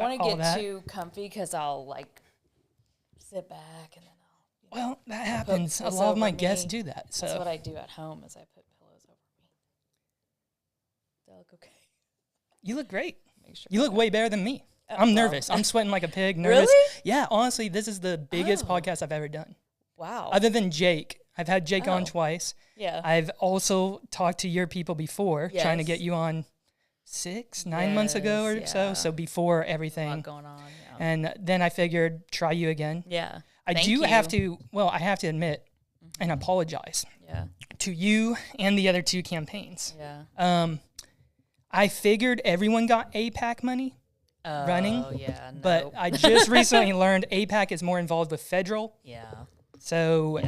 I want to get too comfy because I'll like sit back and then Well, that happens. A lot of my guests do that. So that's what I do at home is I put pillows over me. Do I look okay? You look great. Sure you look way better than me. I'm nervous. I'm sweating like a pig. Nervous. Really? Yeah, honestly, this is the biggest podcast I've ever done. Wow. Other than Jake. I've had Jake on twice. Yeah. I've also talked to your people before, trying to get you on 9 months ago or so. So before everything. A lot going on. Yeah. And then I figured, try you again. Yeah. I have to admit and apologize to you and the other two campaigns. Yeah. I figured everyone got APAC money running. Yeah. But I just recently learned APAC is more involved with federal. Yeah. So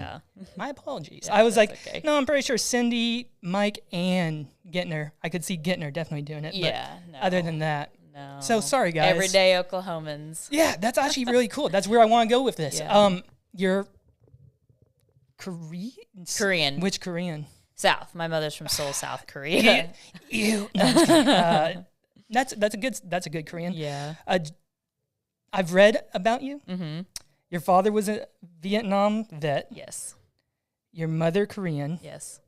my apologies. I was like, no, I'm pretty sure Cyndi, Mike, and Gittner. I could see Gittner definitely doing it. Yeah. But other than that. No. So sorry, guys. Everyday Oklahomans. Yeah, that's actually really cool. That's where I want to go with this. Yeah. You're Korean? Korean. Which Korean? South. My mother's from Seoul, South Korea. Ew. No, I'm just kidding. That's a good Korean. Yeah. I've read about you. Mm-hmm. Your father was a Vietnam vet. Yes. Your mother Korean. Yes.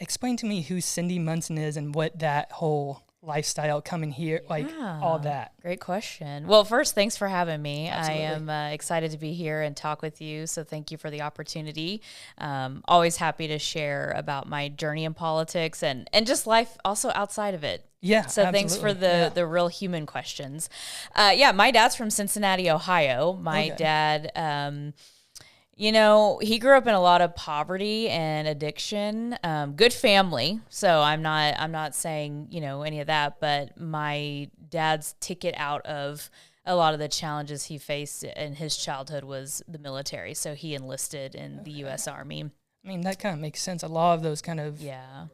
Explain to me who Cyndi Munson is and what that whole lifestyle coming here, like all that. Great question. Well, first, thanks for having me. Absolutely. I am excited to be here and talk with you. So thank you for the opportunity. Always happy to share about my journey in politics and just life also outside of it. Yeah. So thanks for the real human questions. My dad's from Cincinnati, Ohio. My dad, he grew up in a lot of poverty and addiction. Good family. So I'm not saying, any of that, but my dad's ticket out of a lot of the challenges he faced in his childhood was the military. So he enlisted in the U.S. Army. I mean, that kind of makes sense. A lot of those kind of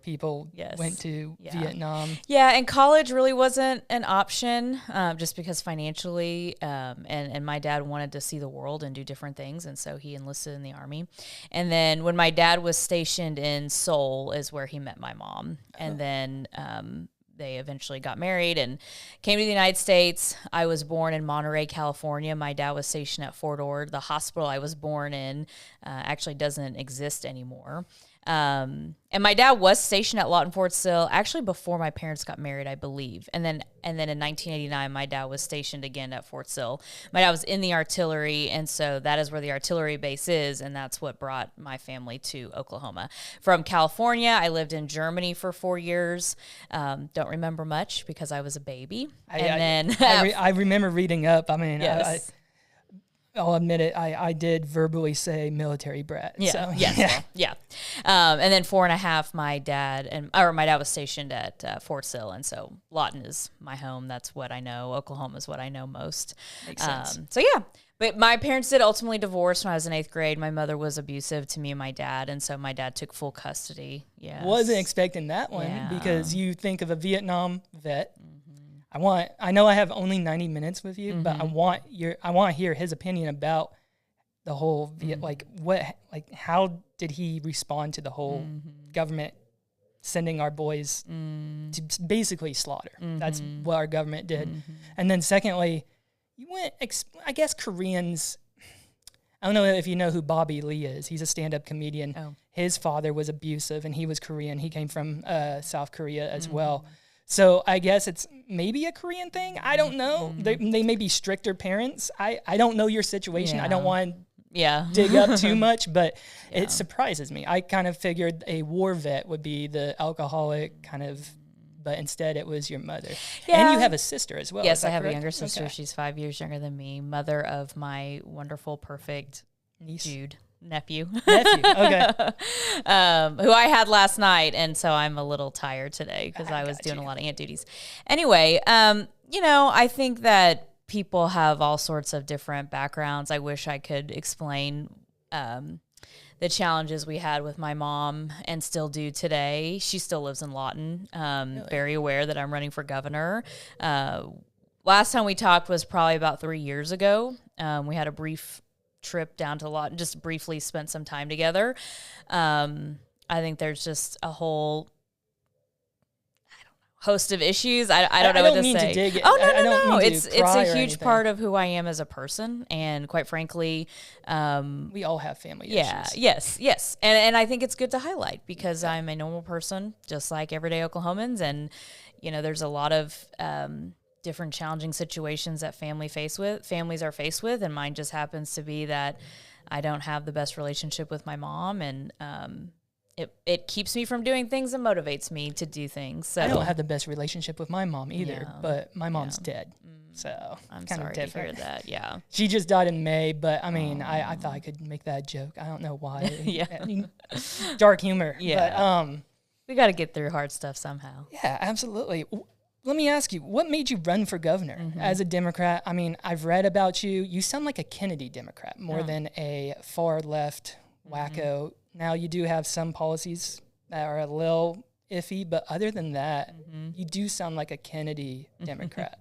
people went to Vietnam. Yeah, and college really wasn't an option just because financially, and my dad wanted to see the world and do different things, and so he enlisted in the Army. And then when my dad was stationed in Seoul is where he met my mom. And then they eventually got married and came to the United States. I was born in Monterey, California. My dad was stationed at Fort Ord. The hospital I was born in actually doesn't exist anymore. And my dad was stationed at Lawton Fort Sill actually before my parents got married, I believe. And then in 1989, my dad was stationed again at Fort Sill. My dad was in the artillery, and so that is where the artillery base is, and that's what brought my family to Oklahoma. From California, I lived in Germany for 4 years. Don't remember much because I was a baby. I remember reading up. I mean, yes. I'll admit it. I did verbally say military brat. Yeah. So, yes. Yeah. And then 4.5, my dad was stationed at Fort Sill, and so Lawton is my home. That's what I know. Oklahoma is what I know most. Makes sense. But my parents did ultimately divorce when I was in 8th grade. My mother was abusive to me and my dad, and so my dad took full custody. Yeah. Wasn't expecting that one because you think of a Vietnam vet. I know I have only 90 minutes with you, but I want to hear his opinion about the whole how did he respond to the whole government sending our boys to basically slaughter? That's what our government did. And then secondly, you went, I guess Koreans, I don't know if you know who Bobby Lee is. He's a stand-up comedian. Oh. His father was abusive and he was Korean. He came from South Korea as well. So I guess it's maybe a Korean thing. I don't know. They may be stricter parents. I don't know your situation. Yeah. I don't want to dig up too much, but it surprises me. I kind of figured a war vet would be the alcoholic kind of, but instead it was your mother. Yeah. And you have a sister as well. Yes, I have a younger sister. Okay. She's 5 years younger than me. Mother of my wonderful, perfect niece. Jude. Nephew. Okay. Who I had last night, and so I'm a little tired today because I was doing a lot of aunt duties. Anyway, I think that people have all sorts of different backgrounds. I wish I could explain the challenges we had with my mom and still do today. She still lives in Lawton. Really? Very aware that I'm running for governor. Last time we talked was probably about 3 years ago. We had a brief trip down to Lawton, just briefly spent some time together. I think there's just a whole, I don't know, host of issues. I don't know what to say. I don't mean to dig it. Oh, no, I don't no. mean It's to cry a huge anything. part of who I am as a person. And quite frankly, we all have family issues. Yes. And I think it's good to highlight because I'm a normal person, just like everyday Oklahomans. And, there's a lot of different challenging situations that families are faced with. And mine just happens to be that I don't have the best relationship with my mom. And, it keeps me from doing things and motivates me to do things. So I don't have the best relationship with my mom either, but my mom's dead. So I'm kind sorry of different. to hear that. Yeah. She just died in May, but I mean, I thought I could make that joke. I don't know why. I mean, dark humor. Yeah. But, we got to get through hard stuff somehow. Yeah, absolutely. Let me ask you, what made you run for governor as a Democrat? I mean, I've read about you. You sound like a Kennedy Democrat more than a far left wacko. Now, you do have some policies that are a little iffy, but other than that, you do sound like a Kennedy Democrat.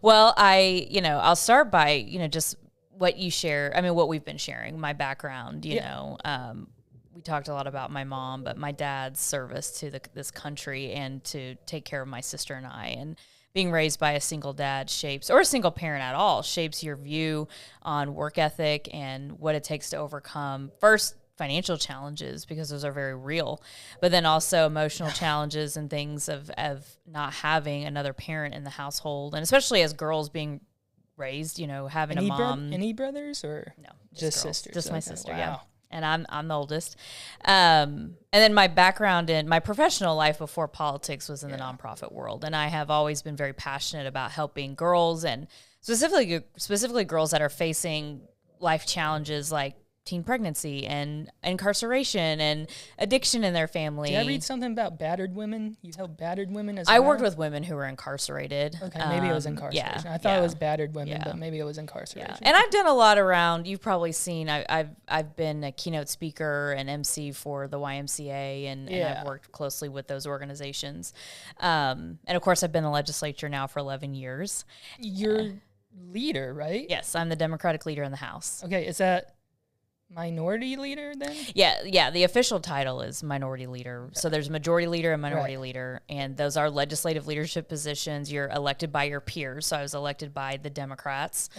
Well, I'll start by, just what you share. I mean, what we've been sharing, my background, we talked a lot about my mom, but my dad's service to this country and to take care of my sister and I. And being raised by a single dad or a single parent at all, shapes your view on work ethic and what it takes to overcome, first, financial challenges, because those are very real, but then also emotional challenges and things of not having another parent in the household. And especially as girls being raised, having a mom. Any brothers or no, just sisters? Just my sister. Wow. Yeah. And I'm the oldest. And then my background in my professional life before politics was in the nonprofit world. And I have always been very passionate about helping girls, and specifically girls that are facing life challenges like teen pregnancy and incarceration and addiction in their family. Did I read something about battered women? You help battered women as well? I worked with women who were incarcerated. Okay, maybe it was incarceration. Yeah, I thought it was battered women, but maybe it was incarceration. Yeah. And I've done a lot around, you've probably seen, I've been a keynote speaker and MC for the YMCA, and I've worked closely with those organizations. And of course, I've been in the legislature now for 11 years. You're leader, right? Yes, I'm the Democratic leader in the House. Okay, is that minority leader then? Yeah. The official title is minority leader. Okay. So there's majority leader and minority leader, and those are legislative leadership positions. You're elected by your peers. So I was elected by the Democrats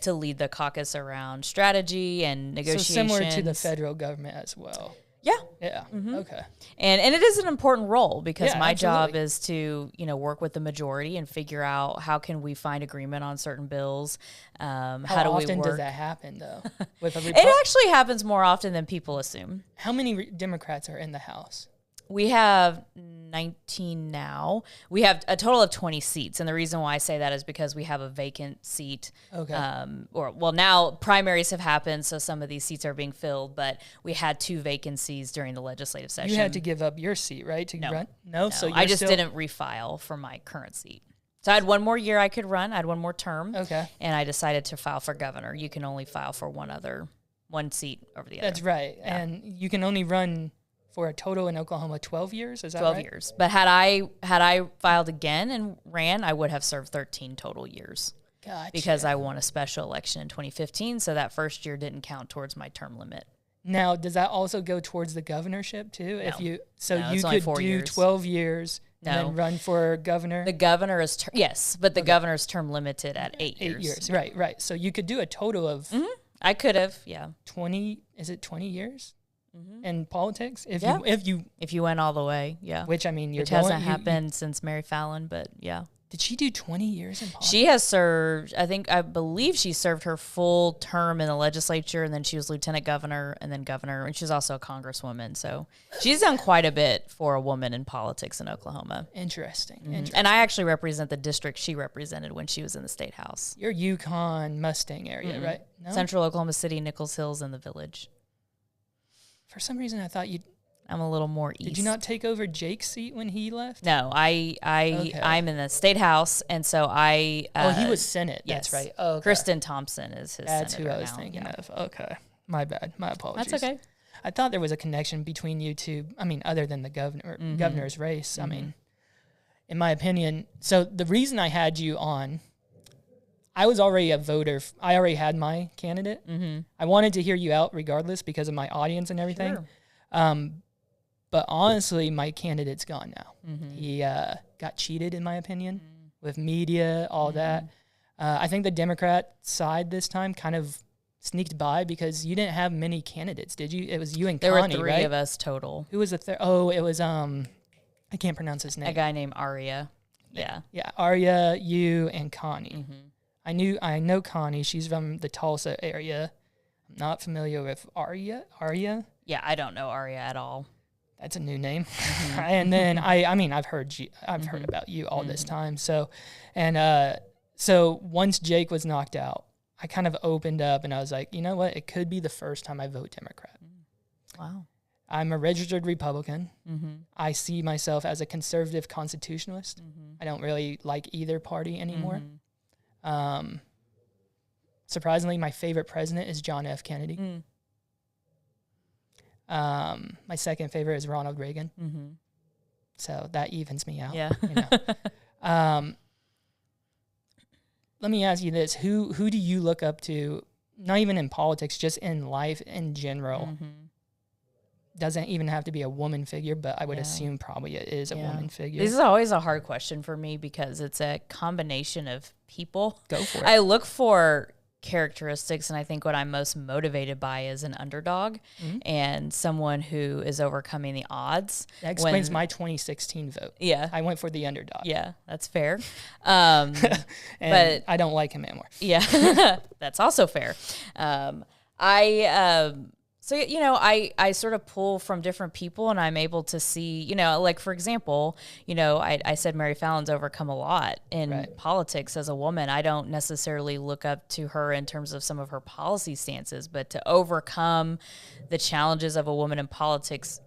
to lead the caucus around strategy and negotiations. So similar to the federal government as well. Yeah. Yeah. Okay. And it is an important role because my job is to, work with the majority and figure out how can we find agreement on certain bills. How do we work? How often does that happen though? It actually happens more often than people assume. How many Democrats are in the House? We have 19 now. We have a total of 20 seats. And the reason why I say that is because we have a vacant seat. Okay. Now primaries have happened, so some of these seats are being filled, but we had 2 vacancies during the legislative session. You had to give up your seat, right? To run? No. So I just didn't refile for my current seat. So I had one more year I could run. I had one more term. Okay. And I decided to file for governor. You can only file for one seat over the other. That's right. Yeah. And you can only run for a total in Oklahoma 12 years, is that 12 right? years. But had I filed again and ran, I would have served 13 total years. Gotcha. Because I won a special election in 2015, so that first year didn't count towards my term limit. Now, does that also go towards the governorship too? No. You could do years. 12 years and then run for governor? The governor is the governor's term limited at 8 years. 8 years, right. So you could do a total of I could have, 20, is it 20 years? In politics, if you went all the way, which I mean, hasn't happened since Mary Fallon, but did she do 20 years in politics? She has served. I believe she served her full term in the legislature, and then she was lieutenant governor, and then governor, and she's also a congresswoman. So she's done quite a bit for a woman in politics in Oklahoma. Interesting. And I actually represent the district she represented when she was in the state house. Your Yukon Mustang area, right? No? Central Oklahoma City, Nichols Hills, and the Village. For some reason, I thought I'm a little more east. Did you not take over Jake's seat when he left? No, I'm in the state house, and so I. He was Senate. Yes. That's right. Oh, okay. Kristen Thompson is his. That's senator who I was now. thinking of. Okay, my bad. My apologies. That's okay. I thought there was a connection between you two. I mean, other than the governor's race. I mean, in my opinion. So the reason I had you on, I was already a voter. I already had my candidate. I wanted to hear you out regardless because of my audience and everything. Sure. But honestly, my candidate's gone now. He got cheated, in my opinion, with media, all that. I think the Democrat side this time kind of sneaked by because you didn't have many candidates, did you? It was you and Connie, right? There were three of us total. Who was the third? Oh, it was, I can't pronounce his name. A guy named Arya. Yeah, Arya, you, and Connie. I know Connie. She's from the Tulsa area. I'm not familiar with Arya. Yeah, I don't know Arya at all. That's a new name. And then I mean, I've heard about you all this time. So, and so once Jake was knocked out, I kind of opened up and I was like, you know what? It could be the first time I vote Democrat. Wow. I'm a registered Republican. I see myself as a conservative constitutionalist. I don't really like either party anymore. Surprisingly, my favorite president is John F. Kennedy. My second favorite is Ronald Reagan. So that evens me out. Yeah. You know? Let me ask you this. Who do you look up to, not even in politics, just in life in general? Doesn't even have to be a woman figure, but I would assume probably it is a woman figure. This is always a hard question for me because it's a combination of people. Go for it. I look for characteristics, and I think what I'm most motivated by is an underdog and someone who is overcoming the odds. That explains my 2016 vote. Yeah. I went for the underdog. Yeah, that's fair. But I don't like him anymore. Yeah, that's also fair. So, you know, I sort of pull from different people and I'm able to see, you know, like, for example, you know, I said Mary Fallon's overcome a lot in politics as a woman. I don't necessarily look up to her in terms of some of her policy stances, but to overcome the challenges of a woman in politics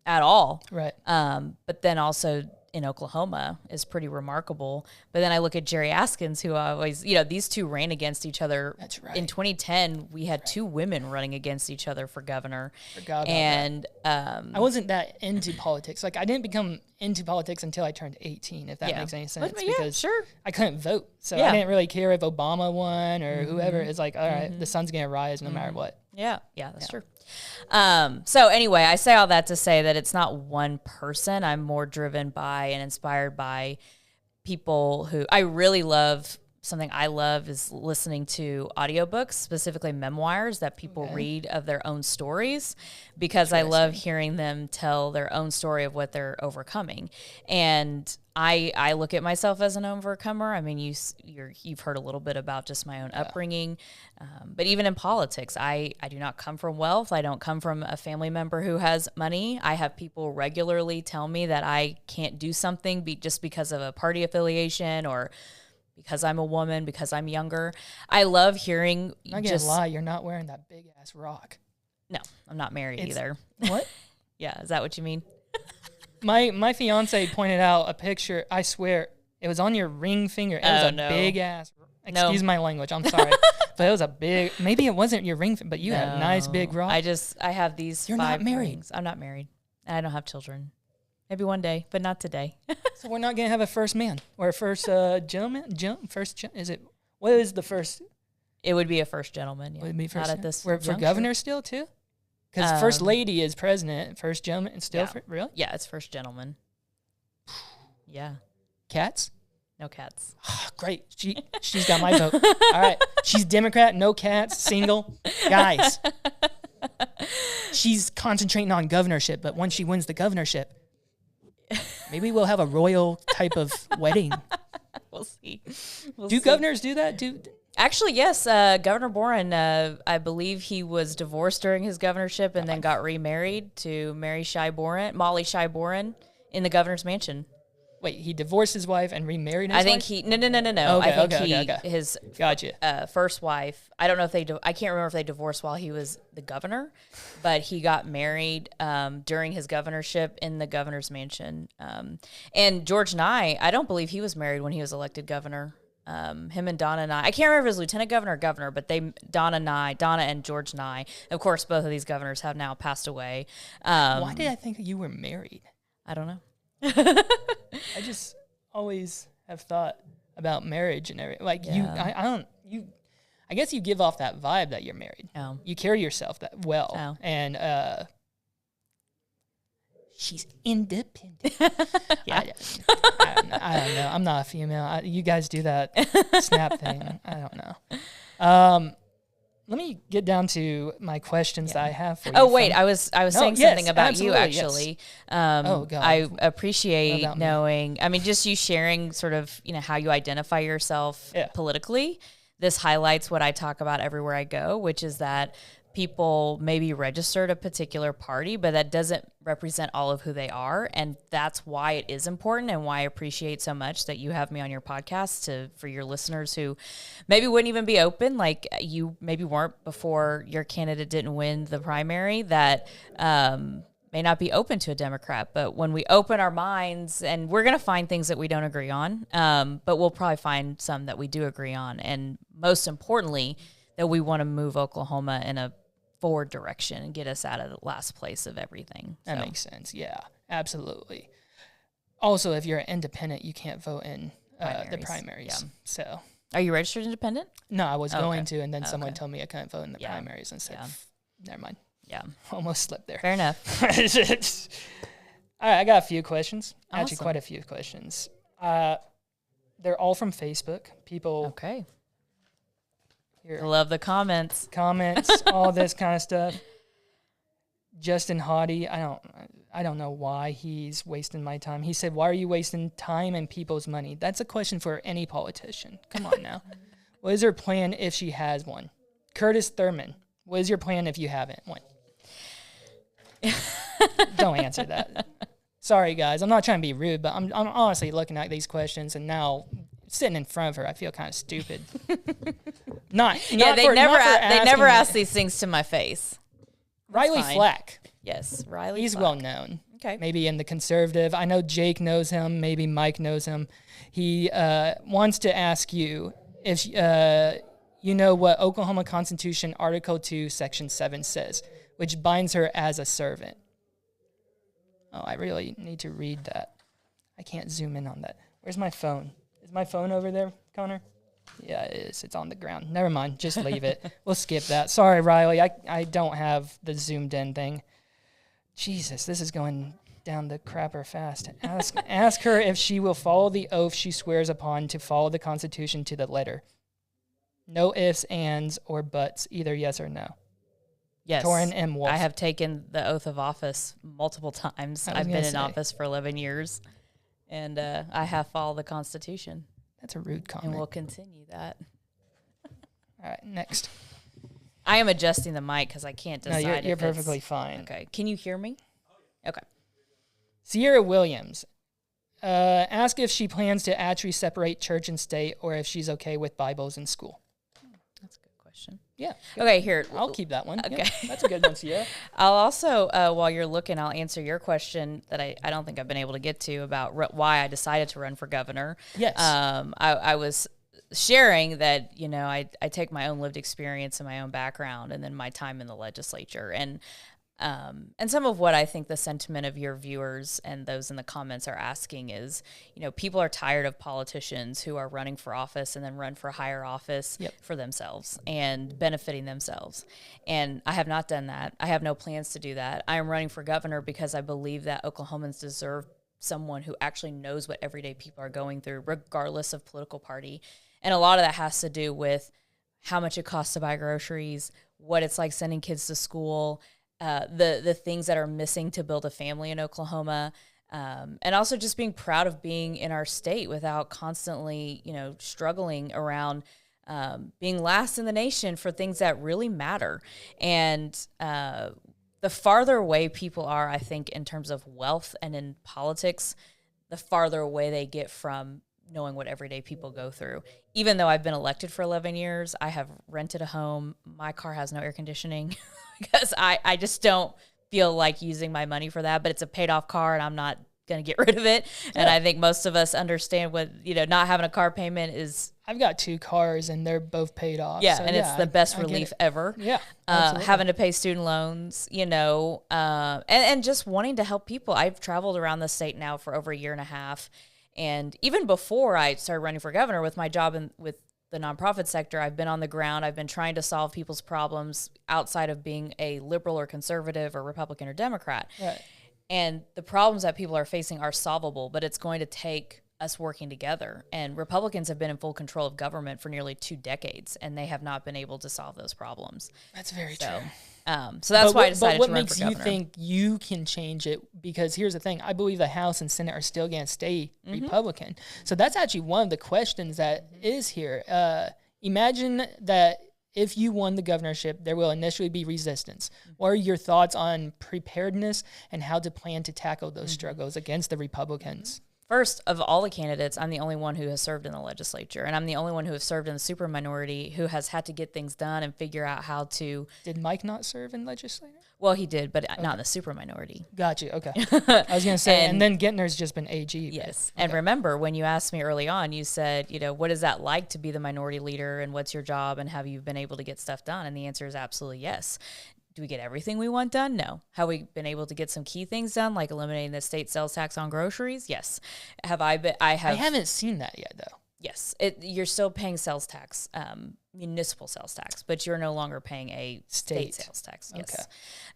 at all. Right. But then also in Oklahoma is pretty remarkable. But then I look at Jerry Askins, who I always, you know, these two ran against each other. That's right. In 2010, we had two women running against each other for governor. Forgot about and that. I wasn't that into politics. Like, I didn't become into politics until I turned 18, if that makes any sense. Because sure. I couldn't vote. So I didn't really care if Obama won or whoever. It's like, all right, the sun's going to rise no matter what. Yeah, that's true. So anyway, I say all that to say that it's not one person. I'm more driven by and inspired by people who I really love. Something I love is listening to audiobooks, specifically memoirs that people read of their own stories, because I love hearing them tell their own story of what they're overcoming. And I look at myself as an overcomer. I mean, you've heard a little bit about just my own upbringing, but even in politics, I do not come from wealth. I don't come from a family member who has money. I have people regularly tell me that I can't do something just because of a party affiliation or because I'm a woman, because I'm younger. I love hearing. I'm not gonna lie, you're not wearing that big ass rock. No, I'm not married either. What? Yeah, is that what you mean? My fiance pointed out a picture. I swear it was on your ring finger. It was a big ass. Excuse my language. I'm sorry, but it was a big. Maybe it wasn't your ring, but you had a nice big rock. I have these. You're 5 not married. rings. I'm not married. And I don't have children. Maybe one day, but not today. So we're not gonna have a first man or a first gentleman. Is it? What is the first? It would be a first gentleman. Yeah. Would it be first? Not at this. For governor still too. Because first lady is president, first gentleman still really? Yeah, it's first gentleman. Yeah. Cats? No cats. Oh, great. She's got my vote. All right. She's Democrat, no cats, single. Guys. She's concentrating on governorship, but once she wins the governorship, maybe we'll have a royal type of wedding. We'll see. Do governors do that? Actually, yes. Governor Boren, I believe he was divorced during his governorship and then got remarried to Molly Shy Boren in the governor's mansion. Wait, he divorced his wife and remarried his wife? No. Okay, His gotcha. First wife, I don't know if I can't remember if they divorced while he was the governor, but he got married during his governorship in the governor's mansion. And George Nye, I don't believe he was married when he was elected governor. Him and Donna Nye, I can't remember if it was lieutenant governor or governor, but Donna and George Nye, of course, both of these governors have now passed away. Why did I think you were married? I don't know. I just always have thought about marriage and everything. Like I guess you give off that vibe that you're married. Oh. You carry yourself that well. Oh. And she's independent. Yeah. I don't know. I'm not a female. You guys do that snap thing. I don't know. Let me get down to my questions that I have for you. Oh, wait. I was saying something about you, actually. Yes. Oh, God. I appreciate knowing, I mean, just you sharing sort of, how you identify yourself politically. This highlights what I talk about everywhere I go, which is that people maybe registered a particular party, but that doesn't represent all of who they are. And that's why it is important, and why I appreciate so much that you have me on your podcast for your listeners who maybe wouldn't even be open, like you maybe weren't before your candidate didn't win the primary, that may not be open to a Democrat. But when we open our minds, and we're going to find things that we don't agree on, but we'll probably find some that we do agree on. And most importantly, that we want to move Oklahoma in a forward direction and get us out of the last place of everything. That makes sense. Yeah, absolutely. Also, if you're an independent, you can't vote in the primaries. Yeah. So, are you registered independent? No, I was going to, and then someone told me I couldn't vote in the primaries, and said, never mind. Yeah. Almost slipped there. Fair enough. All right, I got a few questions. Awesome. Actually, quite a few questions. They're all from Facebook. People. Okay. Here. I love the comments. All this kind of stuff. Justin Hottie, I don't know why he's wasting my time. He said, "Why are you wasting time and people's money?" That's a question for any politician. Come on now. What is her plan if she has one? Curtis Thurman, what is your plan if you haven't one? Don't answer that. Sorry, guys. I'm not trying to be rude, but I'm honestly looking at these questions, and now sitting in front of her, I feel kind of stupid. They never ask these things to my face. That's Riley fine. Flack. Yes, Riley. He's Flack. well known. Okay. Maybe in the conservative. I know Jake knows him. Maybe Mike knows him. He wants to ask you if you know what Oklahoma Constitution Article 2, Section 7 says, which binds her as a servant. Oh, I really need to read that. I can't zoom in on that. Where's my phone? Is my phone over there, Connor? Yeah, it is. It's on the ground. Never mind. Just leave it. We'll skip that. Sorry, Riley. I don't have the zoomed in thing. Jesus, this is going down the crapper fast. Ask her if she will follow the oath she swears upon to follow the Constitution to the letter. No ifs, ands, or buts. Either yes or no. Yes. Torin M. Wolf. I have taken the oath of office multiple times. I've been in office for 11 years, and I have followed the Constitution. That's a rude comment. And we'll continue that. All right, next. I am adjusting the mic because I can't decide. No, you're perfectly fine. Okay. Can you hear me? Okay. Sierra Williams. Ask if she plans to actually separate church and state, or if she's okay with Bibles in school. That's a good question. Yeah. Good. Okay, here. I'll keep that one. Okay. Yeah, that's a good one, Sierra. I'll also, while you're looking, I'll answer your question that I don't think I've been able to get to about why I decided to run for governor. Yes. I was sharing that, I take my own lived experience and my own background and then my time in the legislature. And some of what I think the sentiment of your viewers and those in the comments are asking is, people are tired of politicians who are running for office and then run for higher office for themselves and benefiting themselves. And I have not done that. I have no plans to do that. I am running for governor because I believe that Oklahomans deserve someone who actually knows what everyday people are going through, regardless of political party. And a lot of that has to do with how much it costs to buy groceries, what it's like sending kids to school, the things that are missing to build a family in Oklahoma, and also just being proud of being in our state without constantly, struggling around being last in the nation for things that really matter. And the farther away people are, I think, in terms of wealth and in politics, the farther away they get from knowing what everyday people go through. Even though I've been elected for 11 years, I have rented a home. My car has no air conditioning because I just don't feel like using my money for that, but it's a paid off car and I'm not going to get rid of it. Yeah. And I think most of us understand what, not having a car payment is. I've got 2 cars and they're both paid off. Yeah. So and it's the best relief ever. Yeah. Having to pay student loans, and just wanting to help people. I've traveled around the state now for over a year and a half. And even before I started running for governor with my job with the nonprofit sector, I've been on the ground. I've been trying to solve people's problems outside of being a liberal or conservative or Republican or Democrat. Right. And the problems that people are facing are solvable, but it's going to take us working together. And Republicans have been in full control of government for nearly 2 decades, and they have not been able to solve those problems. That's very true. So that's why I decided to run for governor. But what makes you think you can change it? Because here's the thing. I believe the House and Senate are still going to stay Republican. So that's actually one of the questions that is here. Imagine that if you won the governorship, there will initially be resistance. What are your thoughts on preparedness and how to plan to tackle those struggles against the Republicans? First, of all the candidates, I'm the only one who has served in the legislature, and I'm the only one who has served in the super minority who has had to get things done and figure out how to... Did Mike not serve in legislature? Well, he did, but not in the super minority. Got you, okay. I was going to say, and then Gentner's just been AG. Yes, and remember, when you asked me early on, you said, what is that like to be the minority leader, and what's your job, and have you been able to get stuff done? And the answer is absolutely yes. Do we get everything we want done? No. Have we been able to get some key things done, like eliminating the state sales tax on groceries? Yes. Have I been? I haven't seen that yet, though. Yes. You're still paying sales tax, municipal sales tax, but you're no longer paying a state sales tax. Yes. Okay.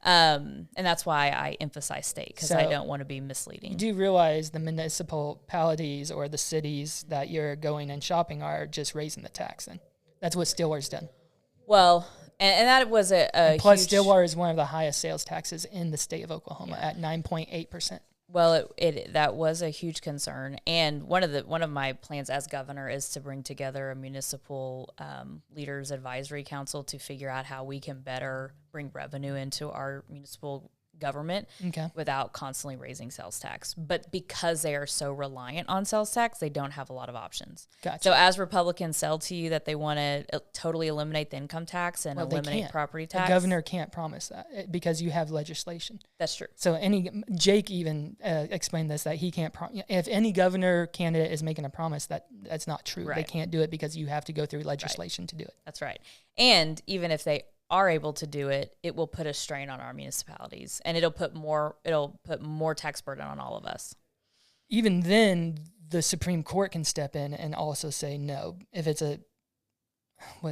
And that's why I emphasize state, because I don't want to be misleading. You do realize the municipalities or the cities that you're going and shopping are just raising the tax, then? That's what Stillwater's done. Well... And that was a plus huge... Stillwater is one of the highest sales taxes in the state of Oklahoma at 9.8%. Well, that was a huge concern, and one of my plans as governor is to bring together a municipal leaders advisory council to figure out how we can better bring revenue into our municipal government without constantly raising sales tax. But because they are so reliant on sales tax, they don't have a lot of options. Gotcha. So as Republicans sell to you that they want to totally eliminate the income tax and eliminate property tax. The governor can't promise that because you have legislation. That's true. So Jake even explained this, that he can't if any governor candidate is making a promise, that's not true. Right. They can't do it because you have to go through legislation to do it. That's right. And even if they are able to do it, it will put a strain on our municipalities, and it'll put more tax burden on all of us. Even then, the Supreme Court can step in and also say no. If it's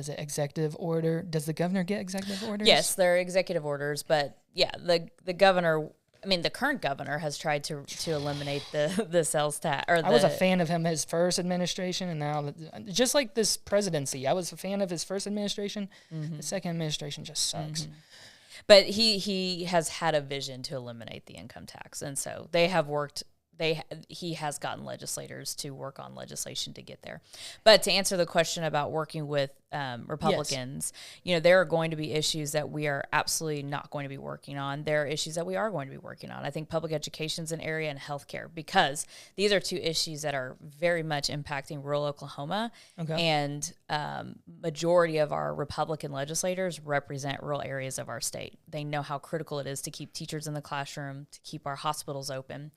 executive order? Does the governor get executive orders? Yes, there are executive orders, but yeah, the governor. I mean, the current governor has tried to eliminate the sales tax. I was a fan of him his first administration, and now just like this presidency, I was a fan of his first administration. The second administration just sucks. But he has had a vision to eliminate the income tax, and so they have worked. He has gotten legislators to work on legislation to get there. But to answer the question about working with Republicans, there are going to be issues that we are absolutely not going to be working on. There are issues that we are going to be working on. I think public education is an area, and healthcare, because these are two issues that are very much impacting rural Oklahoma. Okay. And majority of our Republican legislators represent rural areas of our state. They know how critical it is to keep teachers in the classroom, to keep our hospitals open.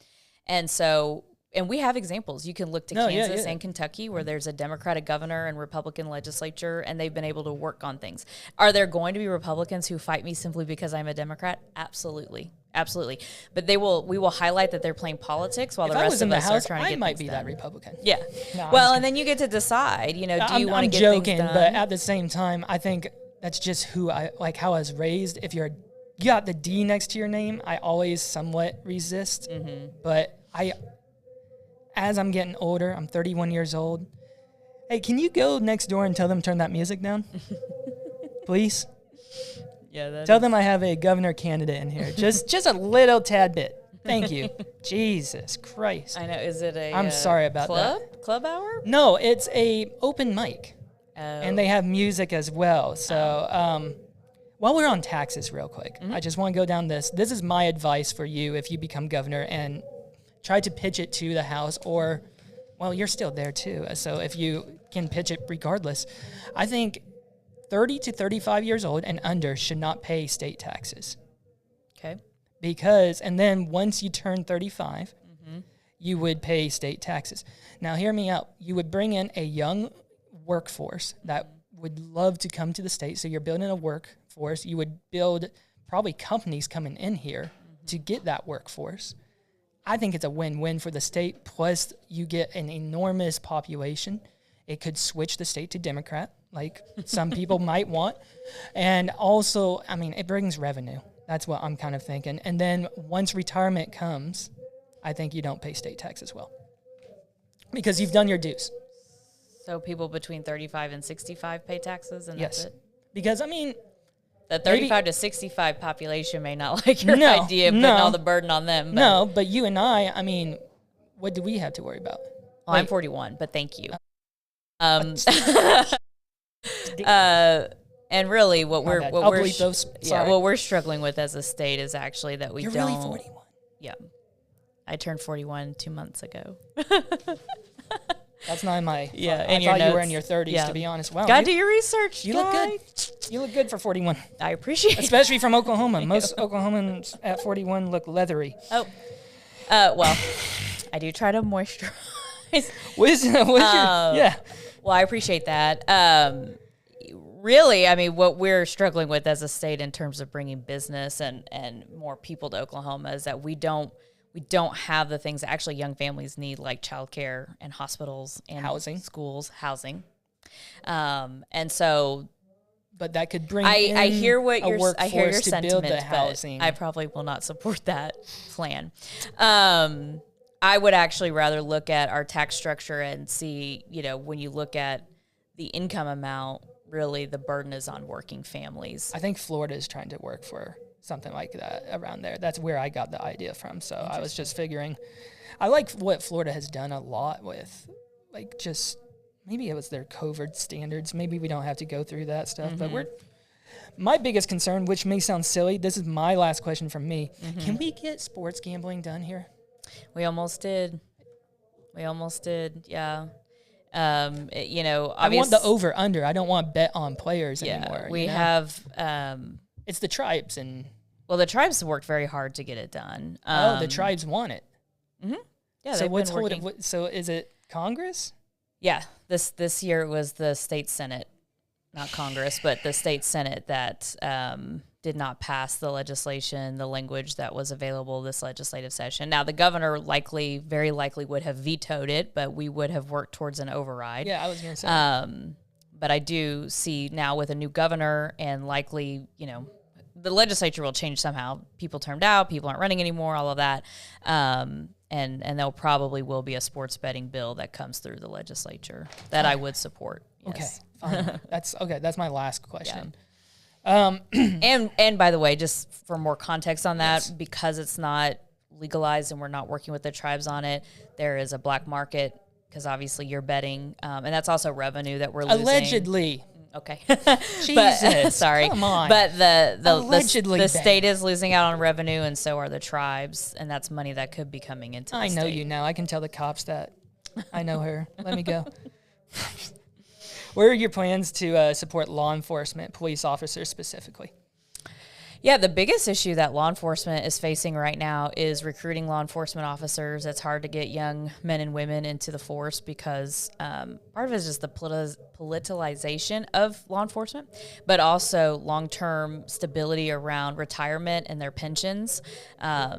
And so, and we have examples. You can look to Kansas and Kentucky, where there's a Democratic governor and Republican legislature, and they've been able to work on things. Are there going to be Republicans who fight me simply because I'm a Democrat? Absolutely. Absolutely. But we will highlight that they're playing politics while the rest of us are trying to get things done. I might be that Republican. Yeah. No, well, and then you get to decide, do you want to get things done? I'm joking, but at the same time, I think that's just how I was raised. If you got the D next to your name, I always somewhat resist. But as I'm getting older, I'm 31 years old. Hey, can you go next door and tell them to turn that music down? Please? Yeah. Tell them I have a governor candidate in here. Just a little tad bit. Thank you. Jesus Christ. I know. Is it I'm sorry about that. Club hour? No, it's a open mic. Oh. And they have music as well. So, while we're on taxes real quick, I just want to go down this. This is my advice for you if you become governor, and try to pitch it to the House, or, well, you're still there too. So if you can pitch it regardless, I think 30 to 35 years old and under should not pay state taxes. Okay. And then once you turn 35, you would pay state taxes. Now, hear me out. You would bring in a young workforce that would love to come to the state. So you're building a workforce. You would build probably companies coming in here to get that workforce. I think it's a win-win for the state. Plus, you get an enormous population. It could switch the state to Democrat, like some people might want. And also, it brings revenue. That's what I'm kind of thinking. And then once retirement comes, I think you don't pay state tax as well because you've done your dues. So people between 35 and 65 pay taxes, and that's it? Because, I mean... The 35 to 65 population may not like your idea of putting all the burden on them. But. No, but you and I mean, what do we have to worry about? Well, I'm 41, but thank you. And really, what we're struggling with as a state is actually that we You're don't. Really 41. Yeah, I turned 41 2 months ago. That's not in my. Yeah, I thought you were in your 30s. To be honest, wow. Gotta do your research. You look good. You look good for 41. I appreciate it. Especially from Oklahoma. Most Oklahomans at 41 look leathery. Oh, well, I do try to moisturize. Yeah. Well, I appreciate that. Really, I mean, what we're struggling with as a state in terms of bringing business and more people to Oklahoma is that we don't have the things that actually young families need, like childcare and hospitals and housing, schools, housing. And so, but that could bring. I hear what you're. I hear your sentiment, but I probably will not support that plan. I would actually rather look at our tax structure and see, when you look at the income amount, really the burden is on working families. I think Florida is trying to work for something like that around there. That's where I got the idea from. So I was just figuring, I like what Florida has done a lot with, like, just maybe it was their COVID standards. Maybe we don't have to go through that stuff, but my biggest concern, which may sound silly, this is my last question from me. Can we get sports gambling done here? We almost did. Yeah. I want the over under. I don't want bet on players anymore. We have. It's the tribes the tribes worked very hard to get it done. The tribes want it. Yeah. So what's holding? So is it Congress? Yeah. This year it was the state Senate, not Congress, but the state Senate that did not pass the legislation, the language that was available this legislative session. Now, the governor very likely would have vetoed it, but we would have worked towards an override. Yeah, I was going to say. But I do see now with a new governor and likely, the legislature will change somehow. People turned out, people aren't running anymore, all of that. And there probably will be a sports betting bill that comes through the legislature that I would support. Yes. Okay, fine. That's my last question. Yeah. And by the way, just for more context on that, because it's not legalized and we're not working with the tribes on it, there is a black market because obviously you're betting, and that's also revenue that we're losing. Allegedly. Okay. Jesus. Sorry. Come on. But the state is losing out on revenue, and so are the tribes, and that's money that could be coming into the state. I know you now. I can tell the cops that. I know her. Let me go. What are your plans to support law enforcement, police officers specifically? Yeah, the biggest issue that law enforcement is facing right now is recruiting law enforcement officers. It's hard to get young men and women into the force because part of it is just the politicalization of law enforcement, but also long-term stability around retirement and their pensions.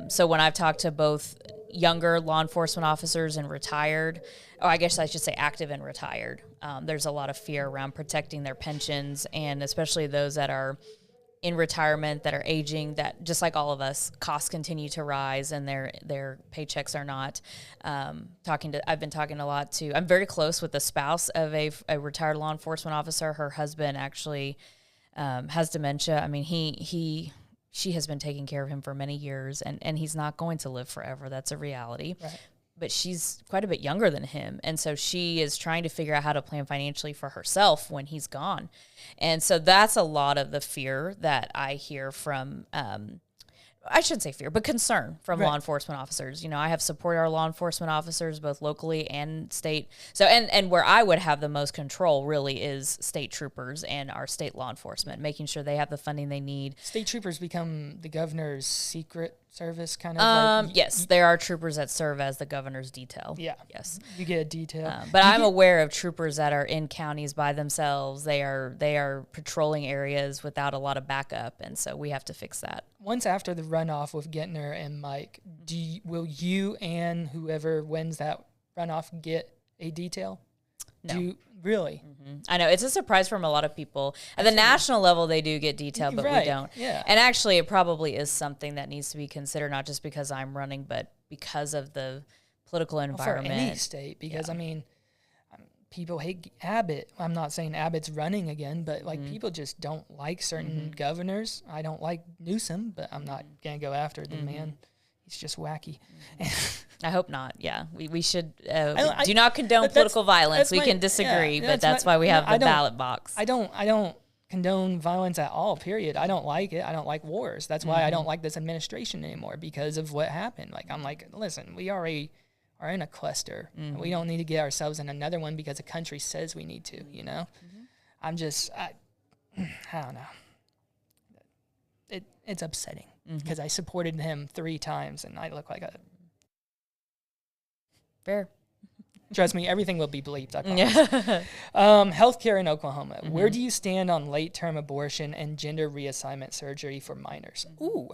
So when I've talked to both younger law enforcement officers and retired, or I guess I should say active and retired, there's a lot of fear around protecting their pensions, and especially those that are in retirement that are aging, that just like all of us, costs continue to rise and their paychecks are not. I've been talking a lot to, I'm very close with the spouse of a retired law enforcement officer. Her husband actually has dementia. I mean, she has been taking care of him for many years, and he's not going to live forever. That's a reality. Right. But she's quite a bit younger than him. And so she is trying to figure out how to plan financially for herself when he's gone. And so that's a lot of the fear that I hear from, I shouldn't say fear, but concern from law enforcement officers. I have supported our law enforcement officers, both locally and state. So, and where I would have the most control really is state troopers and our state law enforcement, making sure they have the funding they need. State troopers become the governor's secret service kind of yes, there are troopers that serve as the governor's detail. Yeah. Yes. You get a detail. But I'm aware of troopers that are in counties by themselves. They are patrolling areas without a lot of backup, and so we have to fix that. Once after the runoff with Gettner and Mike, will you and whoever wins that runoff get a detail? No. Really? I know. It's a surprise from a lot of people. At the national level, they do get detailed, but we don't. Yeah. And actually, it probably is something that needs to be considered, not just because I'm running, but because of the political environment. For any state, because, people hate Abbott. I'm not saying Abbott's running again, but, people just don't like certain governors. I don't like Newsom, but I'm not going to go after the man. He's just wacky. I hope not. Yeah, we should do not condone political violence. We can disagree, but that's why we have the ballot box. I don't condone violence at all. Period. I don't like it. I don't like wars. That's why I don't like this administration anymore, because of what happened. I'm like, listen, we already are in a cluster. We don't need to get ourselves in another one because a country says we need to. You know, I don't know. It's upsetting because I supported him 3 times and I look like a. Fair. Trust me, everything will be bleeped, I promise. Healthcare in Oklahoma. Where do you stand on late-term abortion and gender reassignment surgery for minors? Ooh.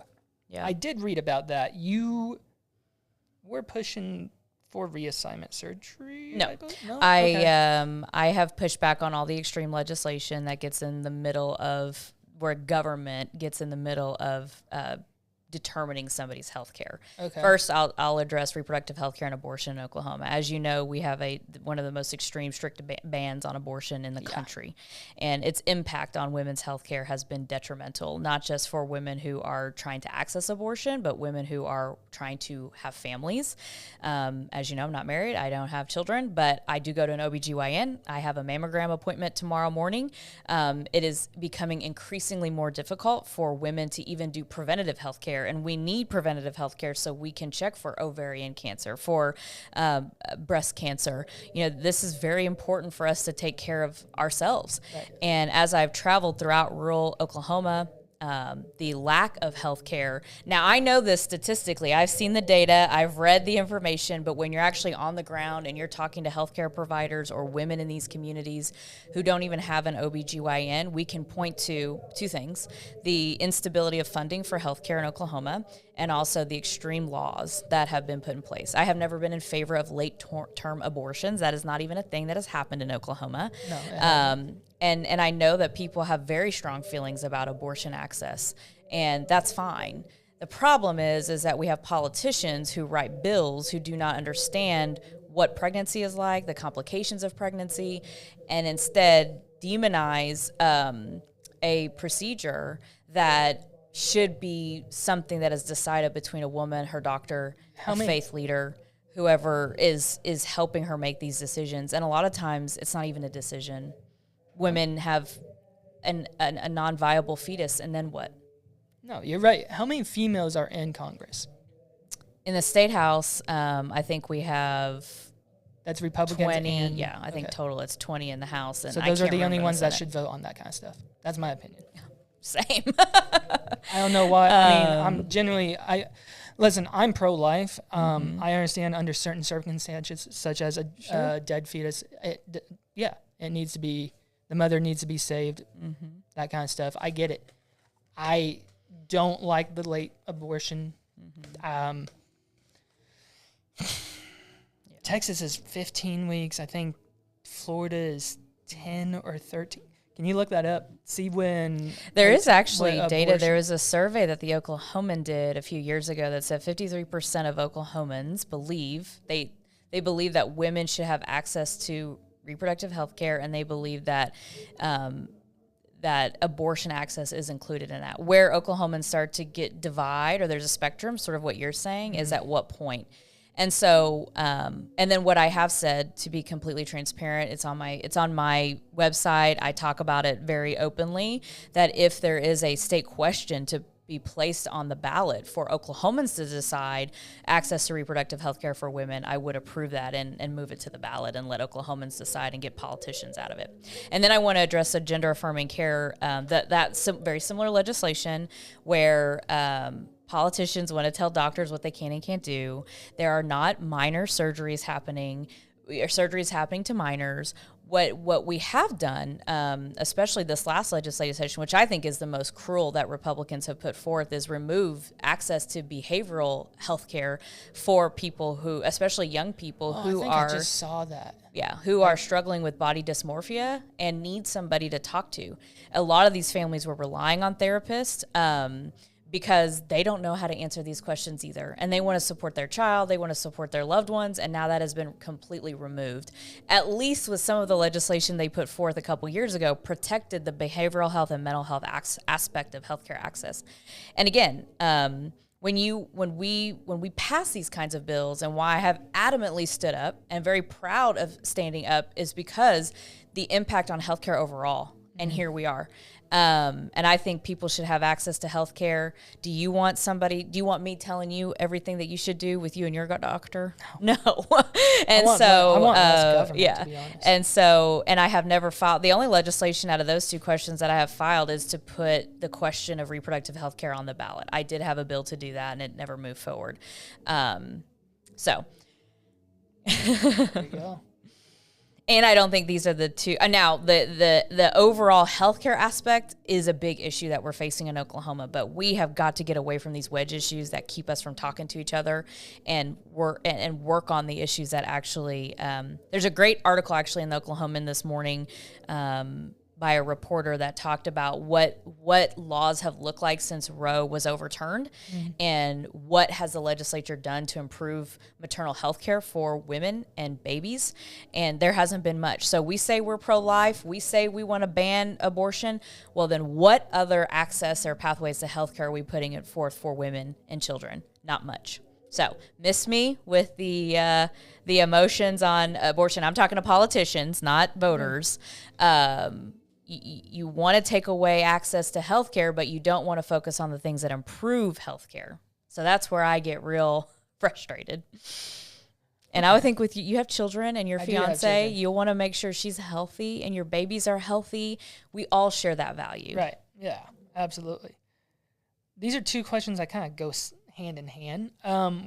Yeah. I did read about that. You were pushing for reassignment surgery? No. I have pushed back on all the extreme legislation that gets in the middle of, where government gets in the middle of determining somebody's health care. Okay. First, I'll address reproductive health care and abortion in Oklahoma. As you know, we have one of the most extreme, strict bans on abortion in the country. And its impact on women's health care has been detrimental, not just for women who are trying to access abortion, but women who are trying to have families. As you know, I'm not married. I don't have children, but I do go to an OBGYN. I have a mammogram appointment tomorrow morning. It is becoming increasingly more difficult for women to even do preventative health care. And we need preventative health care so we can check for ovarian cancer, for breast cancer. This is very important for us to take care of ourselves. Right. And as I've traveled throughout rural Oklahoma, the lack of health care. Now, I know this statistically. I've seen the data. I've read the information. But when you're actually on the ground and you're talking to healthcare providers or women in these communities who don't even have an OBGYN, we can point to 2 things: the instability of funding for healthcare in Oklahoma, and also the extreme laws that have been put in place. I have never been in favor of late-term abortions. That is not even a thing that has happened in Oklahoma. No, and I know that people have very strong feelings about abortion access, and that's fine. The problem is that we have politicians who write bills who do not understand what pregnancy is like, the complications of pregnancy, and instead demonize a procedure that should be something that is decided between a woman, her doctor, faith leader, whoever is helping her make these decisions. And a lot of times it's not even a decision. Women have a non-viable fetus, and then what? No, you're right. How many females are in Congress? In the State House, I think we have... That's Republicans 20, I think total it's 20 in the House. And so those are the only ones that should vote on that kind of stuff. That's my opinion. Same. I don't know why. I'm generally... Listen, I'm pro-life. I understand under certain circumstances, such as a dead fetus, it needs to be... The mother needs to be saved, that kind of stuff. I get it. I don't like the late abortion. Texas is 15 weeks. I think Florida is 10 or 13. Can you look that up? See when... There is actually data. There was a survey that the Oklahoman did a few years ago that said 53% of Oklahomans believe, they believe that women should have access to reproductive health care, and they believe that that abortion access is included in that. Where Oklahomans start to get divide, or there's a spectrum, sort of what you're saying, is at what point. And so, and then what I have said, to be completely transparent, it's on my website. I talk about it very openly, that if there is a state question to be placed on the ballot for Oklahomans to decide access to reproductive health care for women, I would approve that and move it to the ballot and let Oklahomans decide and get politicians out of it. And then I want to address a gender-affirming care, that's very similar legislation where politicians want to tell doctors what they can and can't do. There are not minor surgeries happening to minors. what we have done, especially this last legislative session, which I think is the most cruel that Republicans have put forth, is remove access to behavioral health care for people who, especially young people I just saw that. Yeah, who are struggling with body dysmorphia and need somebody to talk to. A lot of these families were relying on therapists because they don't know how to answer these questions either. And they want to support their child, they want to support their loved ones, and now that has been completely removed. At least with some of the legislation they put forth a couple years ago, protected the behavioral health and mental health aspect of healthcare access. And again, when we pass these kinds of bills, and why I have adamantly stood up and very proud of standing up, is because the impact on healthcare overall. And here we are. And I think people should have access to health care. Do you want me telling you everything that you should do with you and your doctor? No. And I want less government, to be honest. And I have never filed. The only legislation out of those two questions that I have filed is to put the question of reproductive health care on the ballot. I did have a bill to do that, and it never moved forward. There you go. And I don't think these are the two. Now, the overall healthcare aspect is a big issue that we're facing in Oklahoma, but we have got to get away from these wedge issues that keep us from talking to each other, and work on the issues that actually. There's a great article actually in the Oklahoman this morning by a reporter that talked about what laws have looked like since Roe was overturned, and what has the legislature done to improve maternal health care for women and babies. And there hasn't been much. So we say we're pro-life, we say we want to ban abortion. Well, then what other access or pathways to health care are we putting it forth for women and children? Not much. So miss me with the emotions on abortion. I'm talking to politicians, not voters. You want to take away access to health care, but you don't want to focus on the things that improve health care. So that's where I get real frustrated. And I would think with you have children and your fiance, you'll want to make sure she's healthy and your babies are healthy. We all share that value. Right. Yeah, absolutely. These are two questions that kind of go hand in hand.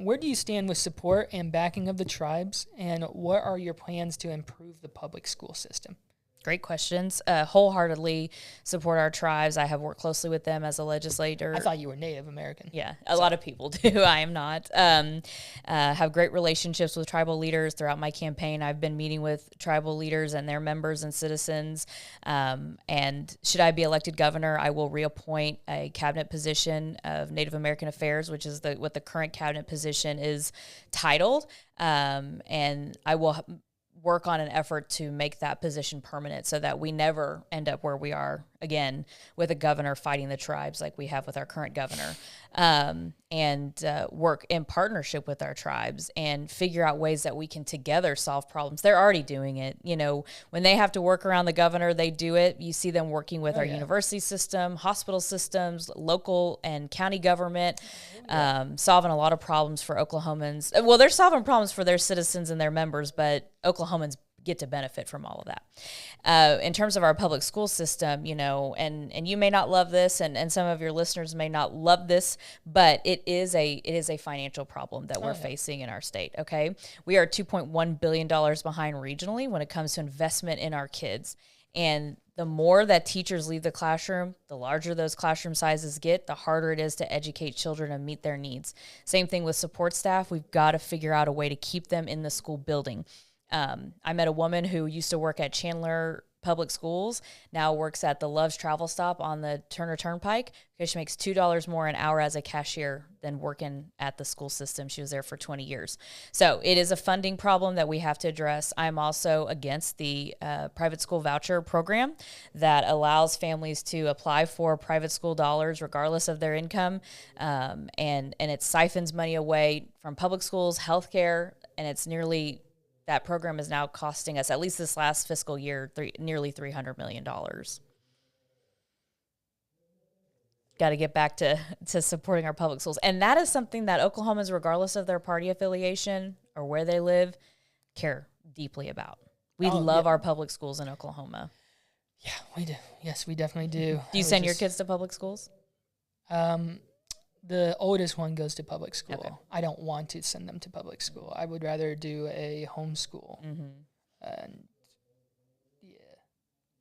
Where do you stand with support and backing of the tribes, and what are your plans to improve the public school system? Great questions. Wholeheartedly support our tribes. I have worked closely with them as a legislator. I thought you were Native American. Yeah, a lot of people do. I am not. Have great relationships with tribal leaders throughout my campaign. I've been meeting with tribal leaders and their members and citizens. And should I be elected governor, I will reappoint a cabinet position of Native American Affairs, which is what the current cabinet position is titled. And I will work on an effort to make that position permanent so that we never end up where we are again with a governor fighting the tribes like we have with our current governor, and work in partnership with our tribes and figure out ways that we can together solve problems. They're already doing it. You know, when they have to work around the governor, they do it. You see them working with our university system, hospital systems, local and county government, solving a lot of problems for Oklahomans. Well, they're solving problems for their citizens and their members, but Oklahomans get to benefit from all of that. In terms of our public school system, you know, and you may not love this, and some of your listeners may not love this, but it is a financial problem that we're facing in our state. Okay, we are $2.1 billion behind regionally when it comes to investment in our kids. And the more that teachers leave the classroom, the larger those classroom sizes get, the harder it is to educate children and meet their needs. Same thing with support staff. We've got to figure out a way to keep them in the school building. I met a woman who used to work at Chandler Public Schools, now works at the Love's Travel Stop on the Turner Turnpike, because she makes $2 more an hour as a cashier than working at the school system. She was there for 20 years. So it is a funding problem that we have to address. I'm also against the private school voucher program that allows families to apply for private school dollars regardless of their income, and it siphons money away from public schools, healthcare, and it's nearly... That program is now costing us, at least this last fiscal year, nearly $300 million. Got to get back to supporting our public schools. And that is something that Oklahomans, regardless of their party affiliation or where they live, care deeply about. We love our public schools in Oklahoma. Yeah, we do. Yes, we definitely do. Do you send your kids to public schools? The oldest one goes to public school. Okay. I don't want to send them to public school. I would rather do a homeschool. Mm-hmm. And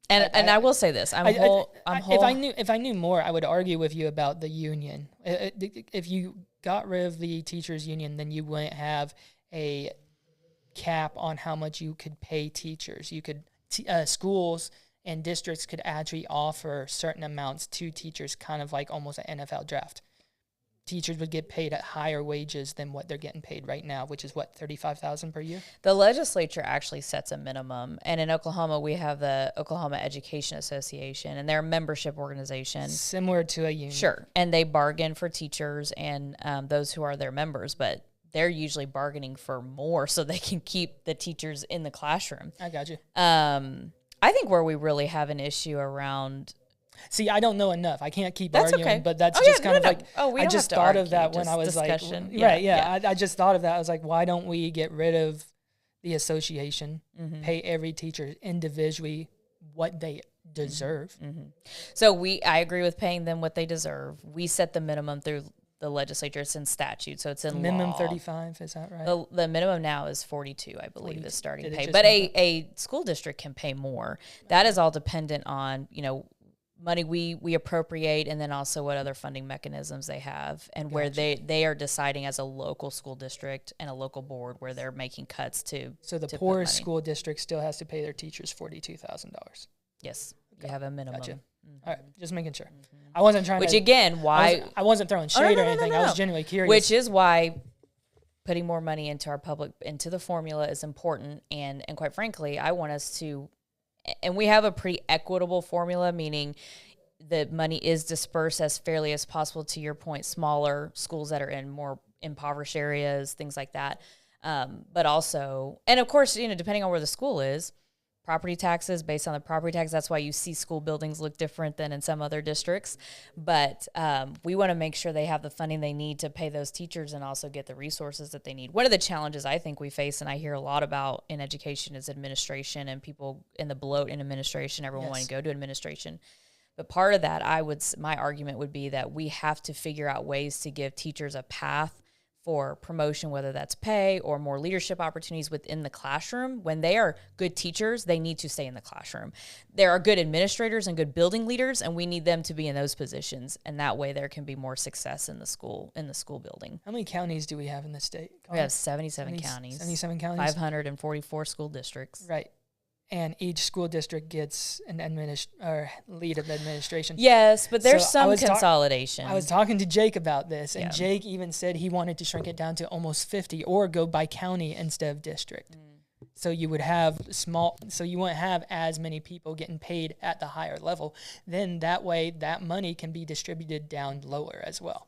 And I will say this: if I knew more, I would argue with you about the union. If you got rid of the teachers' union, then you wouldn't have a cap on how much you could pay teachers. You could schools and districts could actually offer certain amounts to teachers, kind of like almost an NFL draft. Teachers would get paid at higher wages than what they're getting paid right now, which is what, $35,000 per year? The legislature actually sets a minimum. And in Oklahoma, we have the Oklahoma Education Association, and they're a membership organization. Similar to a union. Sure. And they bargain for teachers and those who are their members, but they're usually bargaining for more so they can keep the teachers in the classroom. I got you. I think where we really have an issue around... See, I don't know enough. I can't keep that's arguing, okay. but that's just kind of like, I just thought of that when I was discussion. like, right, yeah. I just thought of that. I was like, why don't we get rid of the association, pay every teacher individually what they deserve? So I agree with paying them what they deserve. We set the minimum through the legislature. It's in statute, so it's in minimum law. 35, is that right? The minimum now is 42, I believe, is starting pay. But a school district can pay more. That is all dependent on, money we appropriate, and then also what other funding mechanisms they have, and where they are deciding as a local school district and a local board where they're making cuts to. So the poorest school district still has to pay their teachers $42,000. Yes, you have a minimum. Gotcha. All right, just making sure. I wasn't trying. Which again, why I wasn't throwing shade or anything. I was genuinely curious. Which is why putting more money into the formula is important, and quite frankly, I want us to. And we have a pretty equitable formula, meaning the money is dispersed as fairly as possible, to your point, smaller schools that are in more impoverished areas, things like that. But also, and of course, depending on where the school is, property taxes, based on the property tax, that's why you see school buildings look different than in some other districts. But we want to make sure they have the funding they need to pay those teachers and also get the resources that they need. One of the challenges I think we face, and I hear a lot about in education, is administration and people in the bloat in administration, everyone wanting to go to administration. But part of that, my argument would be that we have to figure out ways to give teachers a path for promotion, whether that's pay or more leadership opportunities within the classroom. When they are good teachers, they need to stay in the classroom. There are good administrators and good building leaders, and we need them to be in those positions. And that way there can be more success in the school building. How many counties do we have in the state? We have 77 counties. 77 counties? 544 school districts. Right. And each school district gets an lead of administration. Yes, but there's some consolidation. I was talking to Jake about this, and Jake even said he wanted to shrink it down to almost 50 or go by county instead of district. So you would have so you wouldn't have as many people getting paid at the higher level. Then that way, that money can be distributed down lower as well.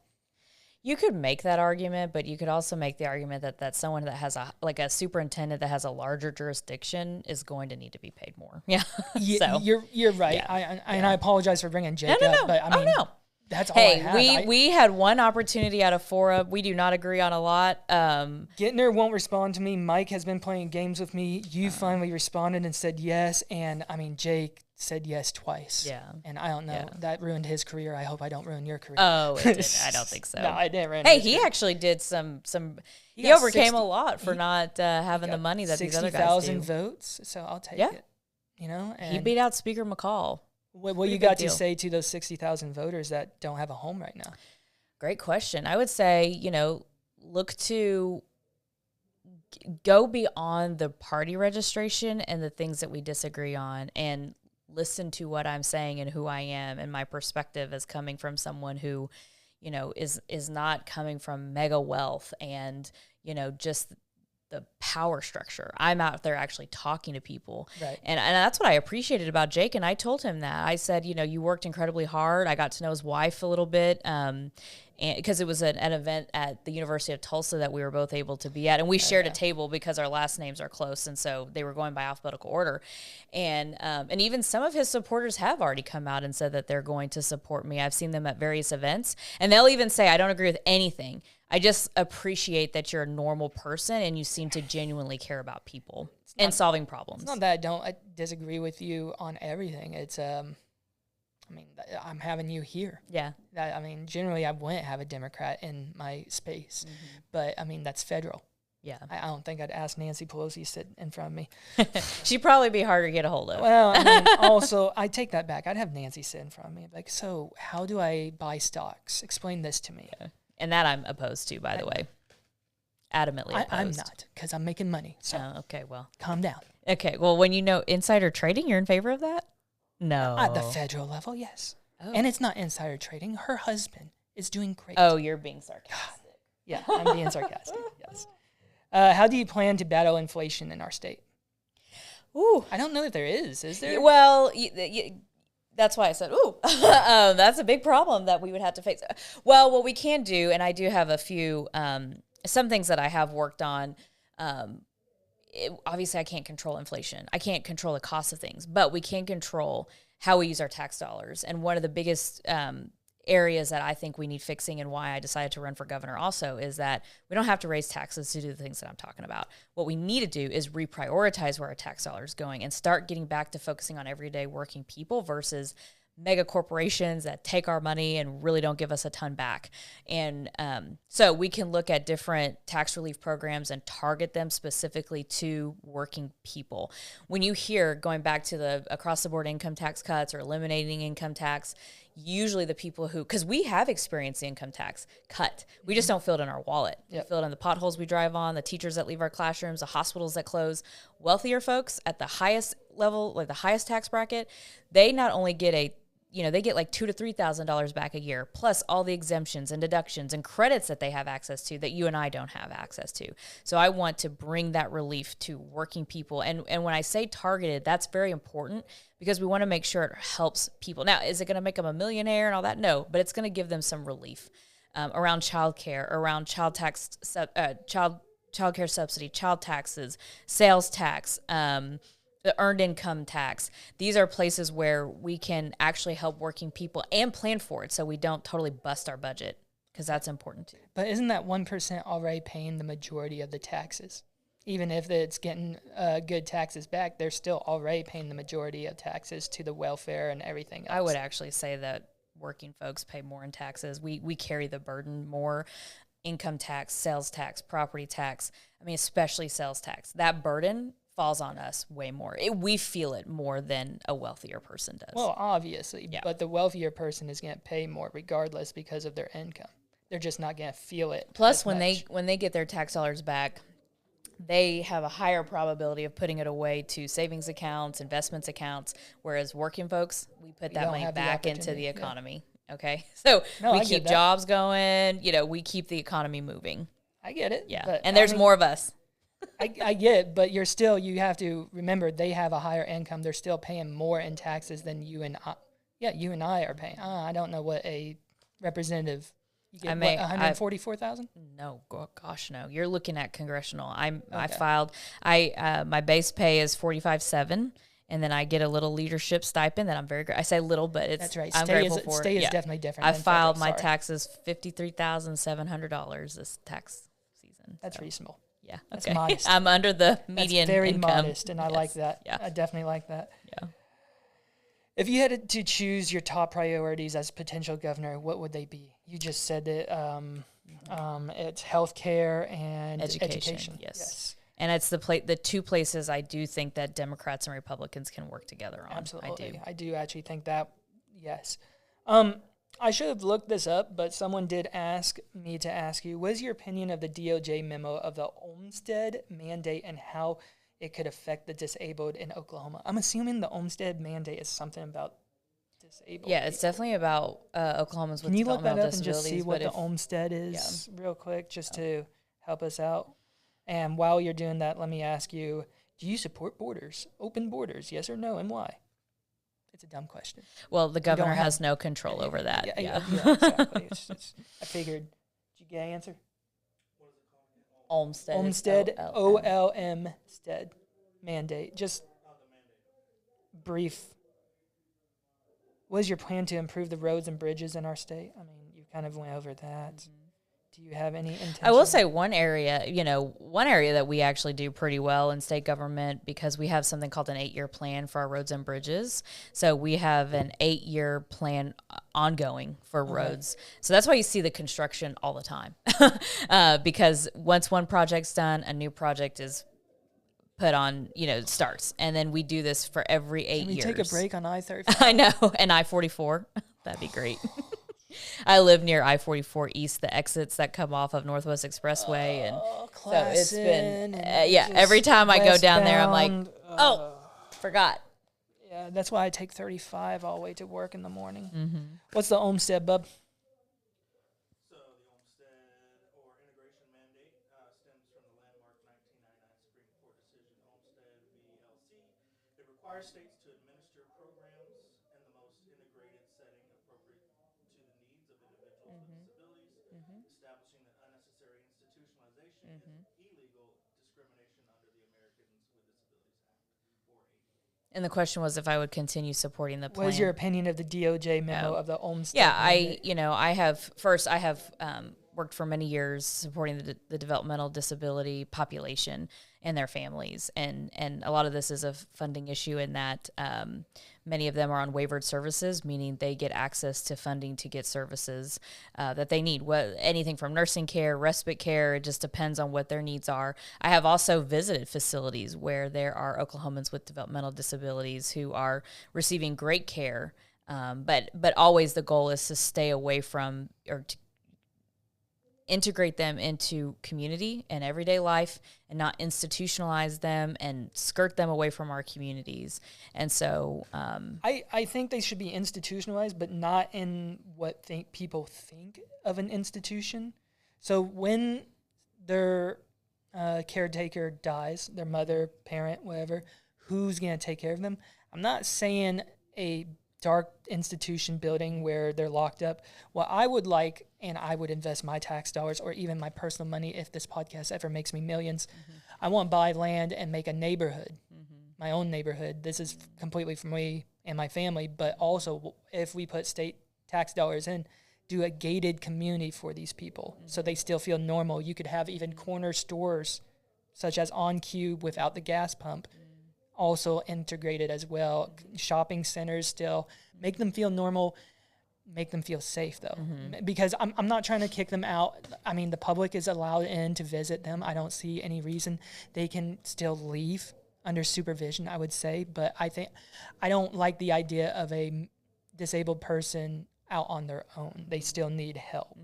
You could make that argument, but you could also make the argument that someone that has a superintendent that has a larger jurisdiction is going to need to be paid more. Yeah. So, you're right. Yeah. And I apologize for bringing Jake up, but I mean, that's all I have. We had one opportunity out of four. We do not agree on a lot. Gittner won't respond to me. Mike has been playing games with me. You finally responded and said yes, and I mean, Jake said yes twice. Yeah. And I don't know. Yeah. That ruined his career. I hope I don't ruin your career. Oh, it didn't. I don't think so. No, I didn't ruin He actually did some he overcame a lot for not having the money that these other guys do. 60,000 votes, so I'll take it. And he beat out Speaker McCall. What you got to say to those 60,000 voters that don't have a home right now? Great question. I would say, look to go beyond the party registration and the things that we disagree on, and listen to what I'm saying and who I am, and my perspective is coming from someone who, is not coming from mega wealth and, just the power structure. I'm out there actually talking to people. Right. And that's what I appreciated about Jake. And I told him that. I said, you worked incredibly hard. I got to know his wife a little bit. And because it was an event at the University of Tulsa that we were both able to be at. And we shared a table because our last names are close. And so they were going by alphabetical order. And even some of his supporters have already come out and said that they're going to support me. I've seen them at various events. And they'll even say, I don't agree with anything. I just appreciate that you're a normal person and you seem to genuinely care about people and solving problems. It's not that I disagree with you on everything. It's, I'm having you here. Yeah. Generally I wouldn't have a Democrat in my space, but that's federal. Yeah. I don't think I'd ask Nancy Pelosi to sit in front of me. She'd probably be harder to get a hold of. Well, I mean, also, I take that back. I'd have Nancy sit in front of me. Like, so how do I buy stocks? Explain this to me. Yeah. And that I'm opposed to, by the way. Adamantly opposed. I'm not, because I'm making money. So okay, well. Calm down. Okay, well, when you know insider trading, you're in favor of that? No. At the federal level, yes. Oh. And it's not insider trading. Her husband is doing great. Oh, you're being sarcastic. Yeah, I'm being sarcastic, yes. How do you plan to battle inflation in our state? Ooh. I don't know if there is there? Well, that's why I said, ooh. That's a big problem that we would have to face. Well, what we can do, and I do have a few, some things that I have worked on. Obviously, I can't control inflation. I can't control the cost of things, but we can control how we use our tax dollars. And one of the biggest areas that I think we need fixing, and why I decided to run for governor also, is that we don't have to raise taxes to do the things that I'm talking about. What we need to do is reprioritize where our tax dollars going and start getting back to focusing on everyday working people versus mega corporations that take our money and really don't give us a ton back. And so we can look at different tax relief programs and target them specifically to working people. When you hear going back to the across the board income tax cuts or eliminating income tax, usually the people who, because we have experienced the income tax cut, we just don't feel it in our wallet. Yep. We feel it in the potholes we drive on, the teachers that leave our classrooms, the hospitals that close. Wealthier folks at the highest level, like the highest tax bracket, they not only get they get like $2,000 to $3,000 back a year, plus all the exemptions and deductions and credits that they have access to that you and I don't have access to. So I want to bring that relief to working people. And when I say targeted, that's very important because we want to make sure it helps people. Now, is it going to make them a millionaire and all that? No, but it's going to give them some relief around childcare, around child care subsidy, child taxes, sales tax, the earned income tax. These are places where we can actually help working people and plan for it so we don't totally bust our budget, because that's important too. But isn't that 1% already paying the majority of the taxes? Even if it's getting good taxes back, they're still already paying the majority of taxes to the welfare and everything else. I would actually say that working folks pay more in taxes. We carry the burden more. Income tax, sales tax, property tax, especially sales tax. That burden falls on us way more. We feel it more than a wealthier person does. Well, obviously, yeah. But the wealthier person is going to pay more regardless because of their income. They're just not going to feel it. Plus, when they get their tax dollars back, they have a higher probability of putting it away to savings accounts, investments accounts, whereas working folks, we put that money back into the economy. Yeah. Okay? So we keep jobs going. We keep the economy moving. I get it. Yeah. And there's more of us. I get it, but you have to remember they have a higher income. They're still paying more in taxes than you and I. Yeah, you and I are paying. I don't know what a representative. You get $144,000? No, gosh, no. You're looking at congressional. I filed. My base pay is $45,700, and then I get a little leadership stipend that I'm very. I say little, but it's. That's right. I'm grateful for. State is definitely different. I filed my taxes $53,700 this tax season. That's reasonable. Yeah, that's modest. I'm under the median That's very income. modest, and I like that. Yeah. I definitely like that. Yeah. If you had to choose your top priorities as potential governor, what would they be? You just said that it's healthcare and education. Yes. And it's the two places I do think that Democrats and Republicans can work together on. Absolutely. I do actually think that, yes. I should have looked this up, but someone did ask me to ask you, what is your opinion of the DOJ memo of the Olmstead mandate and how it could affect the disabled in Oklahoma? I'm assuming the Olmstead mandate is something about disabled. Yeah, it's definitely about Oklahomans with Can you look that up and just see what the Olmstead is real quick, just to help us out? And while you're doing that, let me ask you, do you support open borders, yes or no, and why? It's a dumb question. Well, the governor has no control over that. Yeah, exactly. I figured. Did you get an answer? What is it called? Olmstead. Olmstead, O-L-M stead mandate. Just brief. What is your plan to improve the roads and bridges in our state? You kind of went over that. Mm-hmm. Do you have any intention? I will say one area that we actually do pretty well in state government, because we have something called an 8-year plan for our roads and bridges. So we have an 8-year plan ongoing for roads. So that's why you see the construction all the time, because once one project's done, a new project is put on, starts. And then we do this for every 8 years. Can we take a break on I-35? I know, and I-44. That'd be great. I live near I-44 East, the exits that come off of Northwest Expressway, and so it's been every time I go down there, I'm like, forgot. Yeah, that's why I take 35 all the way to work in the morning. What's the Olmsted, bub? So the Olmsted or integration mandate stems from the landmark 1999 Supreme Court decision Olmsted v. T.H.C. It requires states to administer programs in the most integrated setting appropriate to the needs of individuals with disabilities, establishing that unnecessary institutionalization is illegal discrimination under the Americans with Disabilities Act, or ADA. And the question was if I would continue supporting the plan. What is your opinion of the DOJ memo of the Olmsted? Yeah, mandate? I have worked for many years supporting the developmental disability population and their families. And a lot of this is a funding issue in that many of them are on waivered services, meaning they get access to funding to get services that they need. Anything from nursing care, respite care, it just depends on what their needs are. I have also visited facilities where there are Oklahomans with developmental disabilities who are receiving great care, but always the goal is to stay away from or to integrate them into community and everyday life and not institutionalize them and skirt them away from our communities. And so I think they should be institutionalized, but not in what people think of an institution. So when their caretaker dies, their mother, parent, whatever, who's going to take care of them? I'm not saying a dark institution building where they're locked up. What I would like, and I would invest my tax dollars or even my personal money if this podcast ever makes me millions, I want to buy land and make a neighborhood, my own neighborhood. This is completely for me and my family, but also if we put state tax dollars in, do a gated community for these people so they still feel normal. You could have even corner stores such as On Cube without the gas pump, also integrated as well. Shopping centers still make them feel normal, make them feel safe though, because I'm not trying to kick them out. I mean, the public is allowed in to visit them. I don't see any reason they can still leave under supervision, I would say, but I don't like the idea of a disabled person out on their own. They still need help.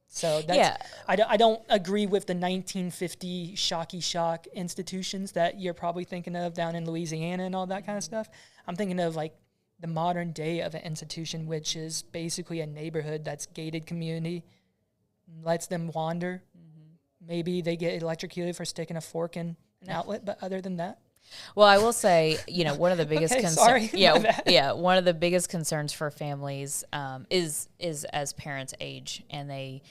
So that's, I don't agree with the 1950 shocky shock institutions that you're probably thinking of down in Louisiana and all that kind of stuff. I'm thinking of like the modern day of an institution, which is basically a neighborhood that's gated community, lets them wander. Maybe they get electrocuted for sticking a fork in an outlet, but other than that. Well, I will say, one of the biggest concerns. One of the biggest concerns for families is as parents age, and they.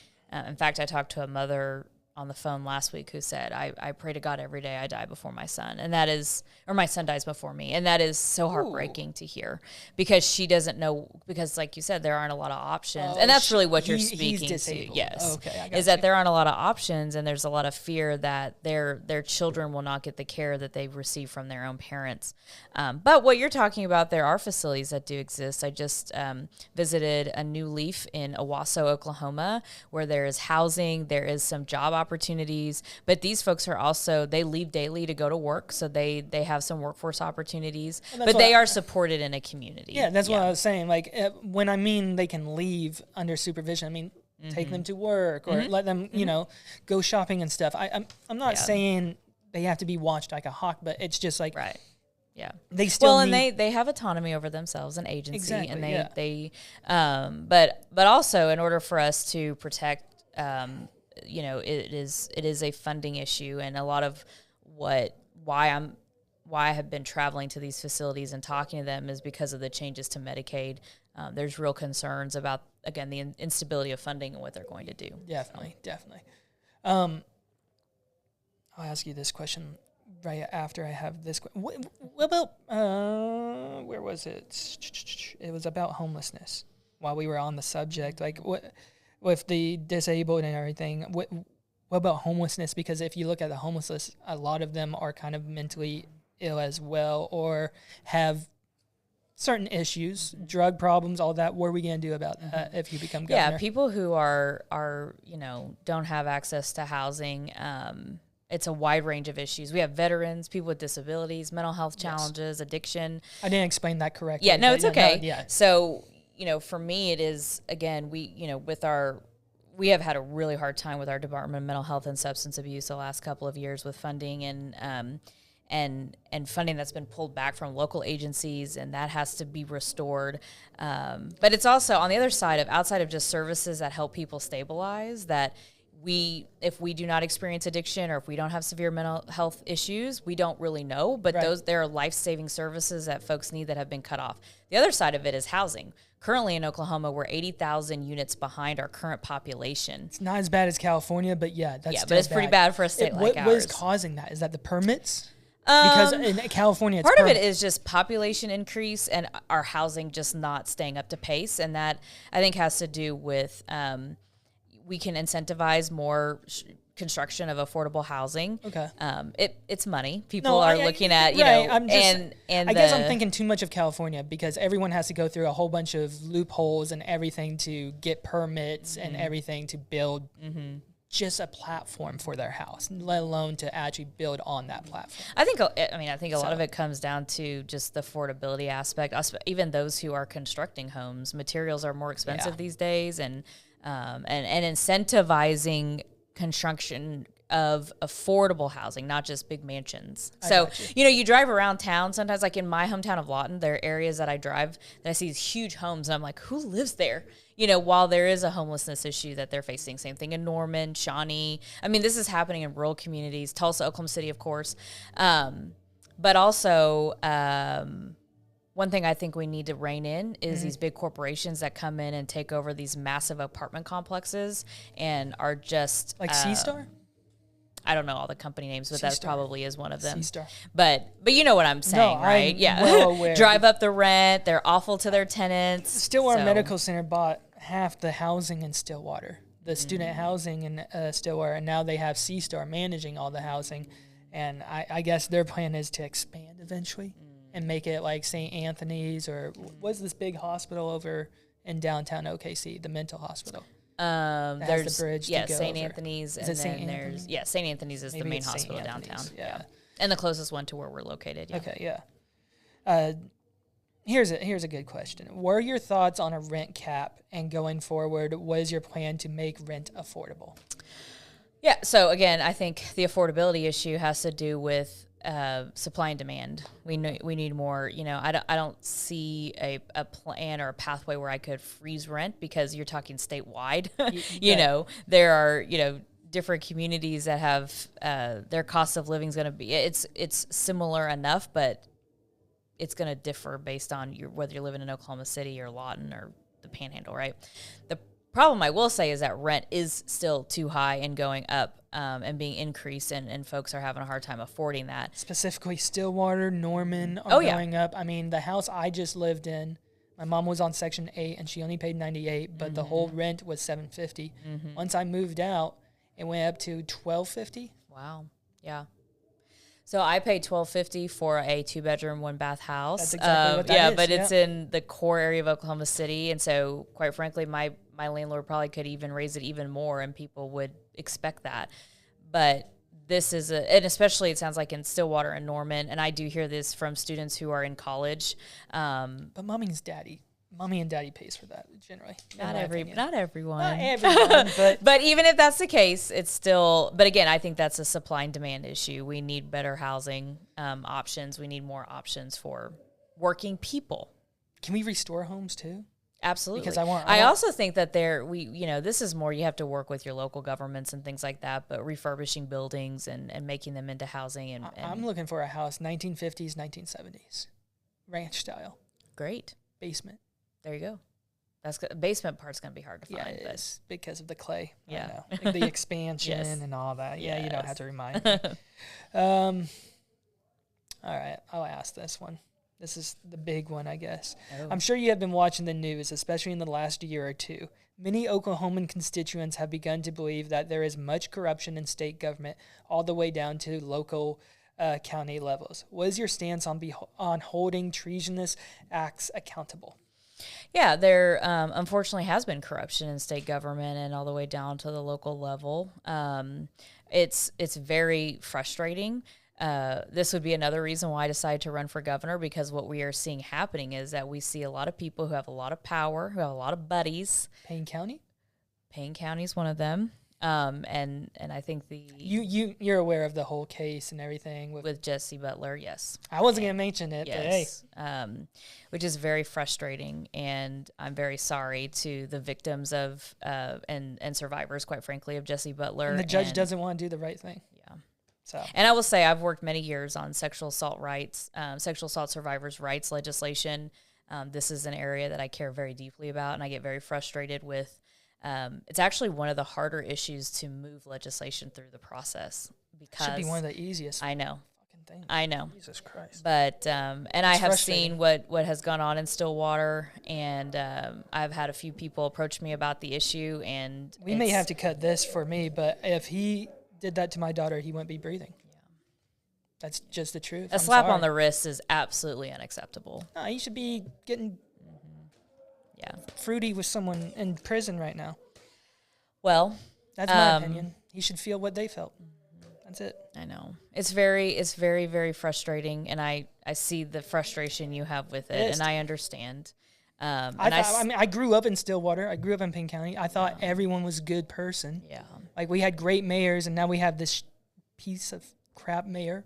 In fact, I talked to a mother on the phone last week who said, I pray to God every day I die before my son. And that is, or my son dies before me. And that is so heartbreaking to hear, because she doesn't know, because like you said, there aren't a lot of options. And that's really what you're speaking to. Yes. Okay, is that there aren't a lot of options, and there's a lot of fear that their children will not get the care that they've received from their own parents. But what you're talking about, there are facilities that do exist. I just visited a new leaf in Owasso, Oklahoma, where there is housing, there is some job opportunities, but these folks are also, they leave daily to go to work, so they have some workforce opportunities, but they are supported in a community. Yeah, that's what I was saying. Like when I mean they can leave under supervision, I mean take them to work or let them, go shopping and stuff. I'm not saying they have to be watched like a hawk, but it's just like Yeah, they still and they have autonomy over themselves and agency, and they but also in order for us to protect, it is a funding issue, and a lot of why I have been traveling to these facilities and talking to them is because of the changes to Medicaid. There's real concerns about, again, the instability of funding and what they're going to do. Definitely. I'll ask you this question right after I have this. What about, where was it? It was about homelessness while we were on the subject. Like, with the disabled and everything, what about homelessness? Because if you look at the homeless, a lot of them are kind of mentally ill as well, or have certain issues, drug problems, all that. What are we going to do about that if you become governor? Yeah, people who are don't have access to housing. It's a wide range of issues. We have veterans, people with disabilities, mental health challenges, addiction. I didn't explain that correctly. Yeah, no, it's okay. Yeah. So, for me, it is, again, we have had a really hard time with our Department of Mental Health and Substance Abuse the last couple of years with funding and funding that's been pulled back from local agencies, and that has to be restored. But it's also on the other side of, outside of just services that help people stabilize, that if we do not experience addiction or if we don't have severe mental health issues, we don't really know. But there are life-saving services that folks need that have been cut off. The other side of it is housing. Currently in Oklahoma, we're 80,000 units behind our current population. It's not as bad as California, but that's still but it's pretty bad for a state like ours. What is causing that? Is that the permits? Because in California, it's part of it is just population increase and our housing just not staying up to pace, and that I think has to do with we can incentivize more construction of affordable housing. Okay, it's money. People are looking at I guess I'm thinking too much of California because everyone has to go through a whole bunch of loopholes and everything to get permits and everything to build. Just a platform for their house, let alone to actually build on that platform. I think a lot of it comes down to just the affordability aspect. Even those who are constructing homes, materials are more expensive these days, and incentivizing construction of affordable housing, not just big mansions. So, you drive around town sometimes, like in my hometown of Lawton, there are areas that I drive that I see these huge homes, and I'm like, who lives there? While there is a homelessness issue that they're facing. Same thing in Norman, Shawnee. I mean, this is happening in rural communities, Tulsa, Oklahoma City, of course. But also, one thing I think we need to rein in is these big corporations that come in and take over these massive apartment complexes and are just... Like C-Star? I don't know all the company names, but that probably is one of them. C-Star. But you know what I'm saying, right? I'm well aware. Drive up the rent. They're awful to their tenants. Stillwater Medical Center bought half the housing in Stillwater, the student housing in Stillwater, and now they have C-Star managing all the housing. And I guess their plan is to expand eventually and make it like St. Anthony's, or what's this big hospital over in downtown OKC, the mental hospital. There's the bridge St. Anthony's, and then there's St. Anthony's is the main hospital downtown. Yeah, and the closest one to where we're located. Yeah. Okay, yeah. Here's a good question. What are your thoughts on a rent cap, and going forward, what is your plan to make rent affordable? Yeah. So again, I think the affordability issue has to do with supply and demand. We need more. I don't see a plan or a pathway where I could freeze rent, because you're talking statewide. There are different communities that have their cost of living is going to be it's similar enough, but it's going to differ based on whether you're living in Oklahoma City or Lawton or the Panhandle, right? The problem I will say is that rent is still too high and going up and being increased, and folks are having a hard time affording that. Specifically, Stillwater, Norman are going up. I mean, the house I just lived in, my mom was on Section 8 and she only paid $98, but the whole rent was $750. Once I moved out, it went up to $1,250. Wow. Yeah. So I paid $1,250 for a 2-bedroom, 1-bath house. That's exactly what that is. But it's in the core area of Oklahoma City, and so quite frankly, my landlord probably could even raise it even more, and people would expect that. But this is and especially it sounds like in Stillwater and Norman, and I do hear this from students who are in college. But mommy and daddy pays for that generally. Not everyone. Not everyone, but even if that's the case, it's still. But again, I think that's a supply and demand issue. We need better housing options. We need more options for working people. Can we restore homes too? Absolutely. Because I also think that this is more, you have to work with your local governments and things like that, but refurbishing buildings and making them into housing. And I'm looking for a house, 1950s, 1970s, ranch style. Great. Basement. There you go. Basement part's going to be hard to find. Yeah, it is because of the clay. Yeah. Like the expansion and all that. Yeah, you don't have to remind me. All right, I'll ask this one. This is the big one, I guess. Oh. I'm sure you have been watching the news, especially in the last year or two. Many Oklahoman constituents have begun to believe that there is much corruption in state government, all the way down to local county levels. What is your stance on holding treasonous acts accountable? Yeah, there unfortunately has been corruption in state government and all the way down to the local level. It's very frustrating. This would be another reason why I decided to run for governor, because what we are seeing happening is that we see a lot of people who have a lot of power, who have a lot of buddies. Payne County is one of them. And I think you're aware of the whole case and everything with Jesse Butler. Yes. I wasn't going to mention it, yes. But hey. Which is very frustrating, and I'm very sorry to the victims of, and survivors, quite frankly, of Jesse Butler. And the judge doesn't want to do the right thing. Yeah. So. And I will say I've worked many years on sexual assault rights, sexual assault survivors' rights legislation. This is an area that I care very deeply about, and I get very frustrated with. It's actually one of the harder issues to move legislation through the process, because should be one of the easiest. I know. Fucking things. I know. Jesus Christ. But and I have seen what has gone on in Stillwater, and I've had a few people approach me about the issue, and we may have to cut this for me, but if he did that to my daughter, he wouldn't be breathing. Yeah. That's just the truth. A slap on the wrist is absolutely unacceptable. No, he should be getting fruity with someone in prison right now. Well, that's my opinion. He should feel what they felt. That's it. I know. It's very, very frustrating, and I see the frustration you have with it, and I understand. I grew up in Stillwater. I grew up in Payne County. I thought everyone was a good person. Yeah. Like, we had great mayors, and now we have this piece of crap mayor.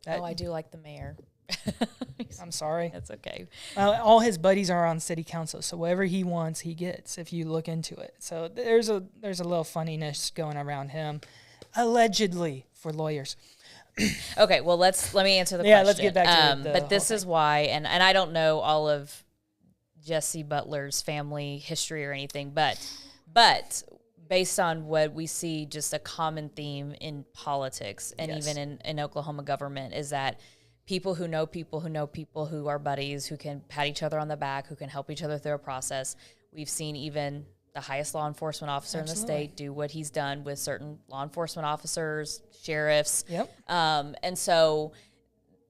I do like the mayor. I'm sorry. That's okay. All his buddies are on city council, so whatever he wants, he gets, if you look into it. So there's a little funniness going around him, allegedly, for lawyers. Okay, well, let me answer the question. Let's get back to the but this is why, and I don't know all of Jesse Butler's family history or anything, but based on what we see, just a common theme in politics and even in Oklahoma government is that people who know people who are buddies, who can pat each other on the back, who can help each other through a process. We've seen even the highest law enforcement officer in the state do what he's done with certain law enforcement officers, sheriffs. Yep. And so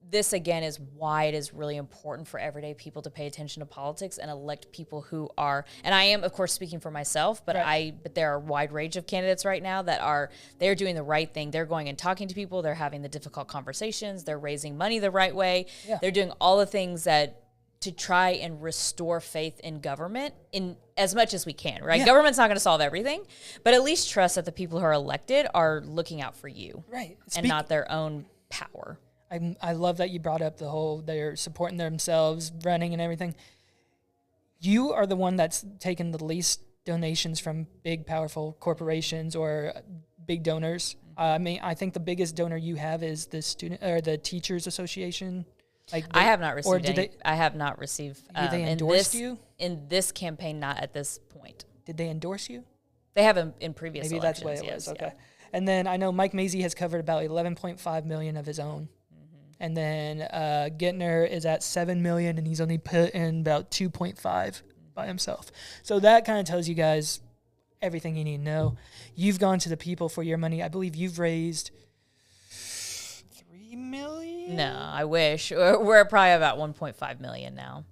this, again, is why it is really important for everyday people to pay attention to politics and elect people who are, and I am, of course, speaking for myself, but but there are a wide range of candidates right now that they're doing the right thing. They're going and talking to people. They're having the difficult conversations. They're raising money the right way. Yeah. They're doing all the things to try and restore faith in government in as much as we can, right? Yeah. Government's not going to solve everything, but at least trust that the people who are elected are looking out for you. Right. And not their own power. I love that you brought up the whole they're supporting themselves, running and everything. You are the one that's taken the least donations from big, powerful corporations or big donors. I think the biggest donor you have is the student or the Teachers Association. I have not received any. I have not received. Did they endorse you in this campaign? Not at this point. Did they endorse you? They have in previous. Maybe elections, that's what it was. Yes, okay. Yeah. And then I know Mike Mazie has covered about $11.5 million of his own. And then Gittner is at $7 million, and he's only put in about 2.5 by himself. So that kind of tells you guys everything you need to know. You've gone to the people for your money. I believe you've raised $3 million. No, I wish. We're probably about 1.5 million now.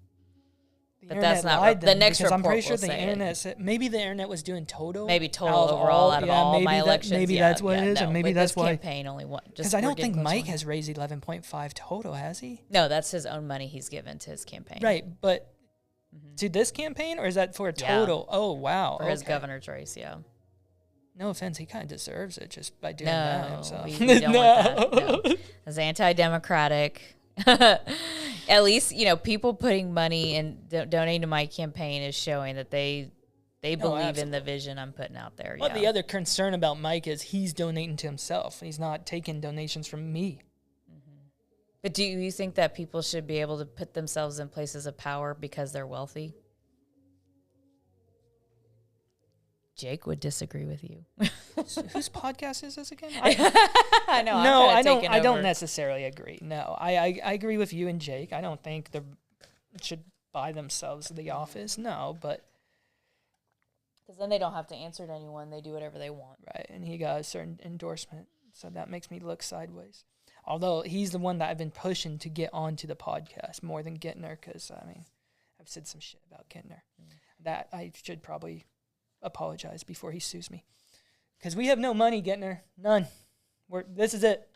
But that's not the next report. I'm pretty sure the internet said maybe the internet was doing total. Maybe total overall out of all my elections. Maybe that's what it is, and maybe that's why. Campaign only one. Because I don't think Mike has raised 11.5 total, has he? No, that's his own money he's given to his campaign. Right, but to this campaign, or is that for a total? Yeah. Oh wow, for his governor's race, yeah. No offense, he kind of deserves it just by doing that himself. We don't want that. No. It's anti-democratic. At least, people putting money and donating to my campaign is showing that they believe in the vision I'm putting out there. Well, the other concern about Mike is he's donating to himself. He's not taking donations from me. Mm-hmm. But do you think that people should be able to put themselves in places of power because they're wealthy? Jake would disagree with you. Whose podcast is this again? I know. No, I don't necessarily agree. No, I agree with you and Jake. I don't think they should buy themselves The Office. No, but because then they don't have to answer to anyone. They do whatever they want. Right, and he got a certain endorsement, so that makes me look sideways. Although he's the one that I've been pushing to get onto the podcast more than Gittner, because, I mean, I've said some shit about Gittner. That I should probably apologize before he sues me. Because we have no money, Gittner. None. This is it.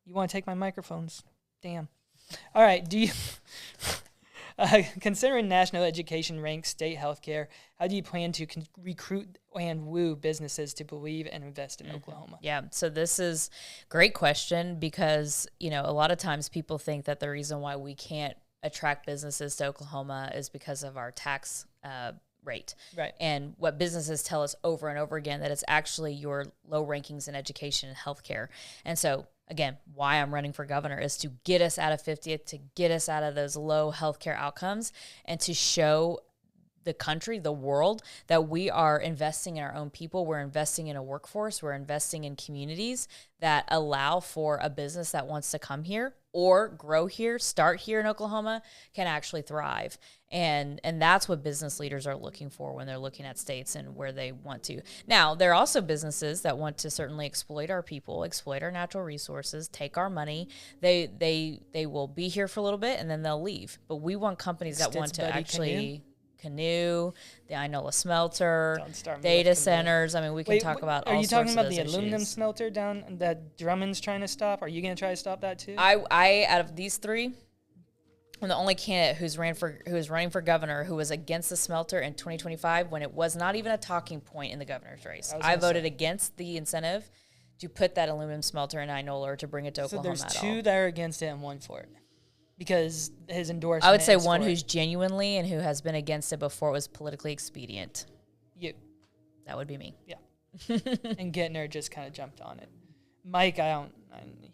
You want to take my microphones? Damn. All right, do you... considering national education ranks state healthcare, how do you plan to recruit and woo businesses to believe and invest in Oklahoma? Yeah, so this is a great question because, you know, a lot of times people think that the reason why we can't attract businesses to Oklahoma is because of our tax rate. Right. And what businesses tell us over and over again, that it's actually your low rankings in education and healthcare. And so, again, why I'm running for governor is to get us out of 50th, to get us out of those low healthcare outcomes, and to show the country, the world, that we are investing in our own people. We're investing in a workforce. We're investing in communities that allow for a business that wants to come here or grow here, start here in Oklahoma, can actually thrive. And that's what business leaders are looking for when they're looking at states and where they want to. Now, there are also businesses that want to certainly exploit our people, exploit our natural resources, take our money. They will be here for a little bit and then they'll leave. But we want companies that want to actually canoe, the Inola smelter, data centers. I mean, we can talk about all sorts of those issues. Are you talking about the aluminum smelter down that Drummond's trying to stop? Are you going to try to stop that too? I out of these three, I'm the only candidate who's running for governor who was against the smelter in 2025 when it was not even a talking point in the governor's race. I voted against the incentive to put that aluminum smelter in Inola or to bring it to Oklahoma. So there's two that are against it and one for it. Because his endorsement. I would say one who's genuinely and who has been against it before it was politically expedient. You. That would be me. Yeah. And Gittner just kind of jumped on it. Mike,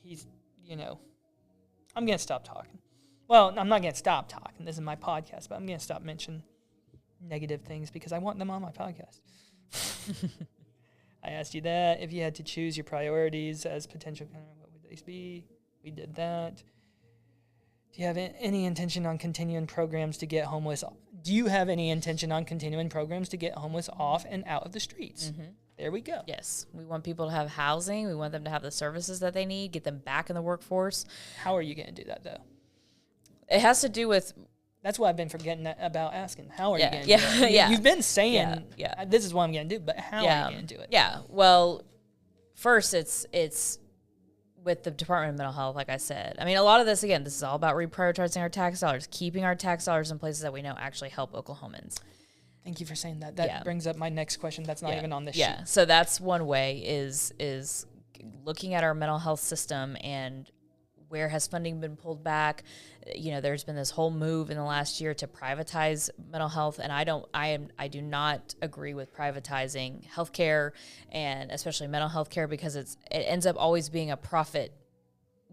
he's, you know, I'm going to stop talking. Well, I'm not going to stop talking. This is my podcast, but I'm going to stop mentioning negative things because I want them on my podcast. I asked you that. If you had to choose your priorities as potential, what would they be? We did that. Do you have any intention on continuing programs to get homeless? Do you have any intention on continuing programs to get homeless off and out of the streets? Mm-hmm. There we go. Yes. We want people to have housing. We want them to have the services that they need, get them back in the workforce. How are you going to do that, though? It has to do with... That's what I've been forgetting about asking. How are you going to do it? Yeah. You've been saying, this is what I'm going to do, but how are you going to do it? Yeah. Well, first, it's with the Department of Mental Health, like I said. I mean, a lot of this, again, this is all about reprioritizing our tax dollars, keeping our tax dollars in places that we know actually help Oklahomans. Thank you for saying that. That brings up my next question that's not even on this sheet. Yeah, so that's one way is looking at our mental health system and where has funding been pulled back. You know, there's been this whole move in the last year to privatize mental health, and I do not agree with privatizing healthcare, and especially mental health care, because it ends up always being a profit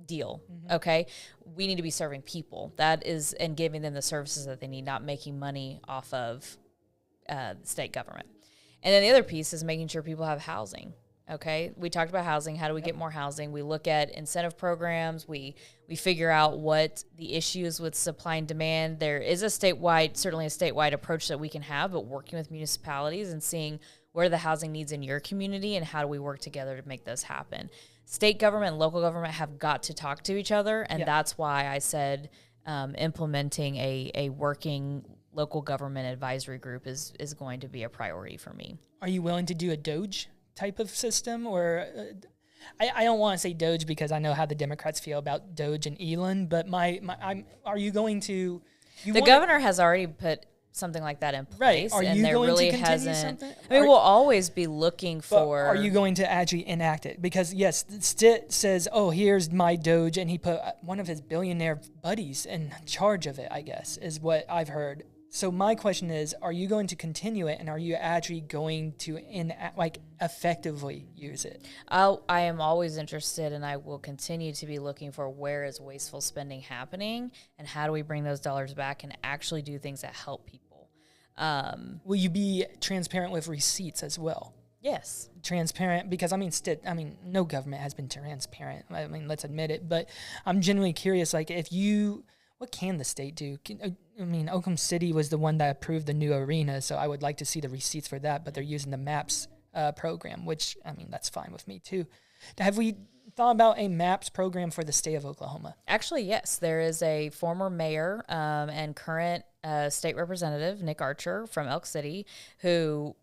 deal. Mm-hmm. Okay, we need to be serving people, that is, and giving them the services that they need, not making money off of state government. And then the other piece is making sure people have housing. Okay, we talked about housing. How do we get more housing? We look at incentive programs. We figure out what the issues with supply and demand. There is certainly a statewide approach that we can have, but working with municipalities and seeing where are the housing needs in your community and how do we work together to make those happen. State government and local government have got to talk to each other, and that's why I said implementing a working local government advisory group is going to be a priority for me. Are you willing to do a Doge type of system, or I don't want to say Doge because I know how the Democrats feel about Doge and Elon, but are you going to? The governor has already put something like that in place, right? Are you going to continue something? I mean, we'll always be looking for. Are you going to actually enact it? Because yes, Stitt says, "Oh, here's my Doge," and he put one of his billionaire buddies in charge of it. I guess is what I've heard. So my question is, are you going to continue it, and are you actually going to effectively use it? I am always interested, and I will continue to be looking for where is wasteful spending happening, and how do we bring those dollars back and actually do things that help people. Will you be transparent with receipts as well? Yes. Transparent, because no government has been transparent. I mean, let's admit it. But I'm genuinely curious, like, what can the state do? Oklahoma City was the one that approved the new arena, so I would like to see the receipts for that. But they're using the MAPS program, which, that's fine with me too. Have we thought about a MAPS program for the state of Oklahoma? Actually, yes. There is a former mayor and current state representative, Nick Archer from Elk City, who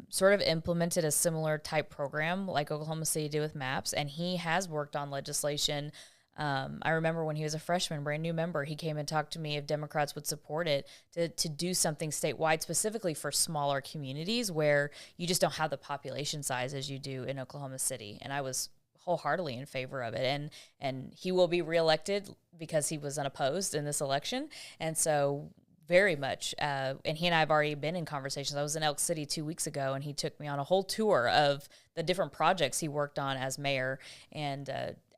sort of implemented a similar type program like Oklahoma City did with MAPS, and he has worked on legislation. I remember when he was a freshman, brand new member, he came and talked to me if Democrats would support it to do something statewide, specifically for smaller communities where you just don't have the population size as you do in Oklahoma City. And I was wholeheartedly in favor of it. And he will be reelected because he was unopposed in this election. And so very much, and he and I have already been in conversations. I was in Elk City 2 weeks ago, and he took me on a whole tour of the different projects he worked on as mayor, and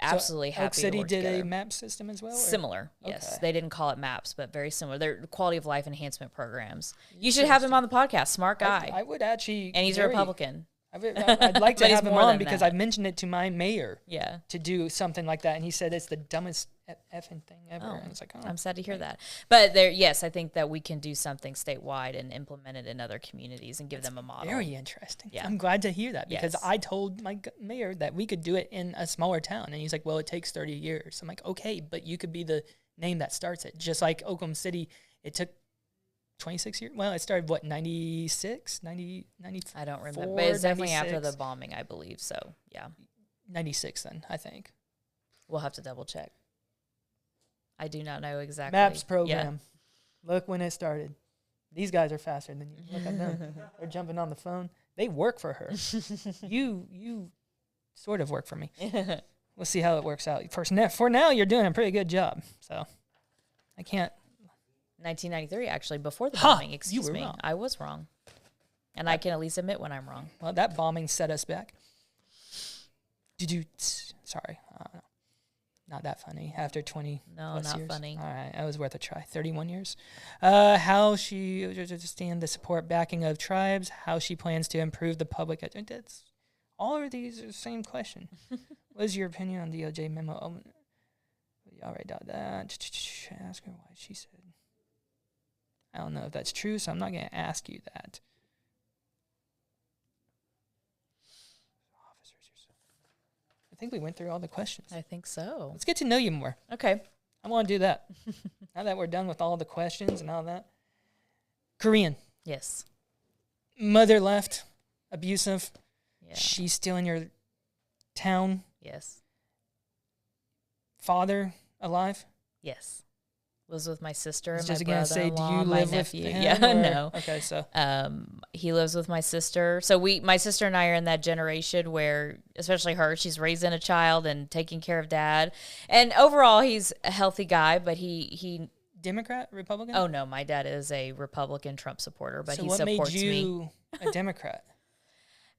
absolutely happy Elk City to work did together. a MAP system as well? Or? Similar, yes. Okay. They didn't call it MAPS, but very similar. They're quality of life enhancement programs. You should have him on the podcast. Smart guy. I would actually. And he's a Republican. I'd like to have him on because that. I mentioned it to my mayor. Yeah. To do something like that, and he said it's the dumbest effing thing ever. Oh, and it's like, I'm sad to hear that. But yes, I think that we can do something statewide and implement it in other communities and give them a model. Very interesting. Yeah. I'm glad to hear that because Yes. I told my mayor that we could do it in a smaller town, and he's like, "Well, it takes 30 years." I'm like, "Okay, but you could be the name that starts it." Just like Oklahoma City, it took 26 years. Well, it started, 96? 90, 94? I don't remember. But it's definitely 96? after the bombing, I believe. So, yeah. 96 then, I think. We'll have to double check. I do not know exactly. MAPS program. Yeah. Look when it started. These guys are faster than you. Look at them. They're jumping on the phone. They work for her. You sort of work for me. We'll see how it works out. For now, you're doing a pretty good job. So I can't. 1993, actually, before the bombing. Excuse me. Wrong. I was wrong. And I can at least admit when I'm wrong. Well, that bombing set us back. Sorry. Not that funny. After 20 No, plus not years. funny. All right. That was worth a try. 31 years. How she understand the support backing of tribes, how she plans to improve the public. That's all of these are the same question. What is your opinion on DOJ memo? You already got that. Ask her why she said. I don't know if that's true, so I'm not going to ask you that. I think we went through all the questions. I think so. Let's get to know you more. Okay. I want to do that. Now that we're done with all the questions and all that. Korean. Yes. Mother left. Abusive. Yeah. She's still in your town. Yes. Father alive. Yes. Lives with my sister and Just my gonna say, do brother-in-law, you my live with nephew. him? Yeah, or- no. Okay, so He lives with my sister. So my sister and I are in that generation where, especially her, she's raising a child and taking care of dad. And overall, he's a healthy guy, but he Democrat, Republican. oh no, my dad is a Republican Trump supporter, but so he what supports made me. you a Democrat?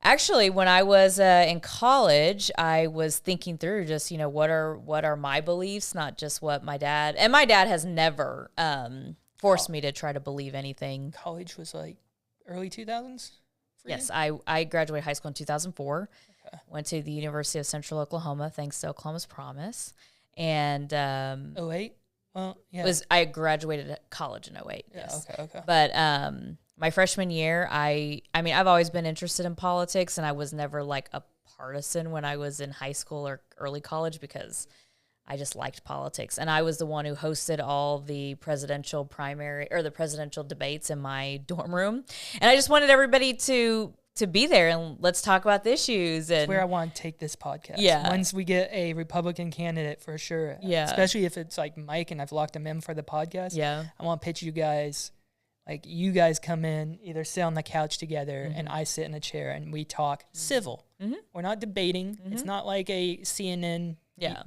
Actually, when I was in college, I was thinking through just, what are my beliefs, not just what my dad, and my dad has never forced me to try to believe anything. College was like early 2000s? Yes, I graduated high school in 2004, went to the University of Central Oklahoma, thanks to Oklahoma's Promise, and 08? Well, yeah. I graduated college in 08, Yeah, yes. okay. But my freshman year, I mean, I've always been interested in politics, and I was never like a partisan when I was in high school or early college because I just liked politics. And I was the one who hosted all the presidential primary or the presidential debates in my dorm room. And I just wanted everybody to be there and let's talk about the issues. And That's where I want to take this podcast. Yeah. Once we get a Republican candidate for sure. Yeah. Especially if it's like Mike and I've locked him in for the podcast. yeah. I want to pitch you guys. Like, you guys come in, either sit on the couch together and I sit in a chair and we talk civil. Mm-hmm. We're not debating. It's not like a CNN. Yeah.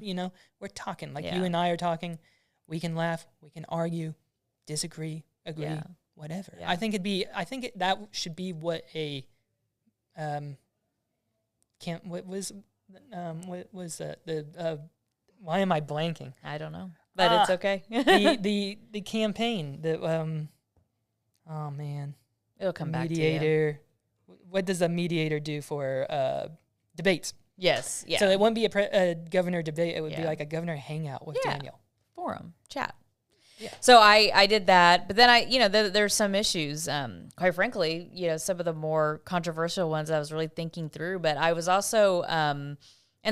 We're talking. Like Yeah. you and I are talking. We can laugh. We can argue, disagree, agree, Yeah. whatever. Yeah. I think that should be what a why am I blanking? I don't know, but it's okay. The campaign, Oh, man. It'll come back to you. Mediator. What does a mediator do for debates? Yes. Yeah. So it wouldn't be a governor debate. It would be like a governor hangout with Daniel. Forum. Chat. Yeah. So I did that, but then there's some issues. Quite frankly, some of the more controversial ones I was really thinking through, but I was also, and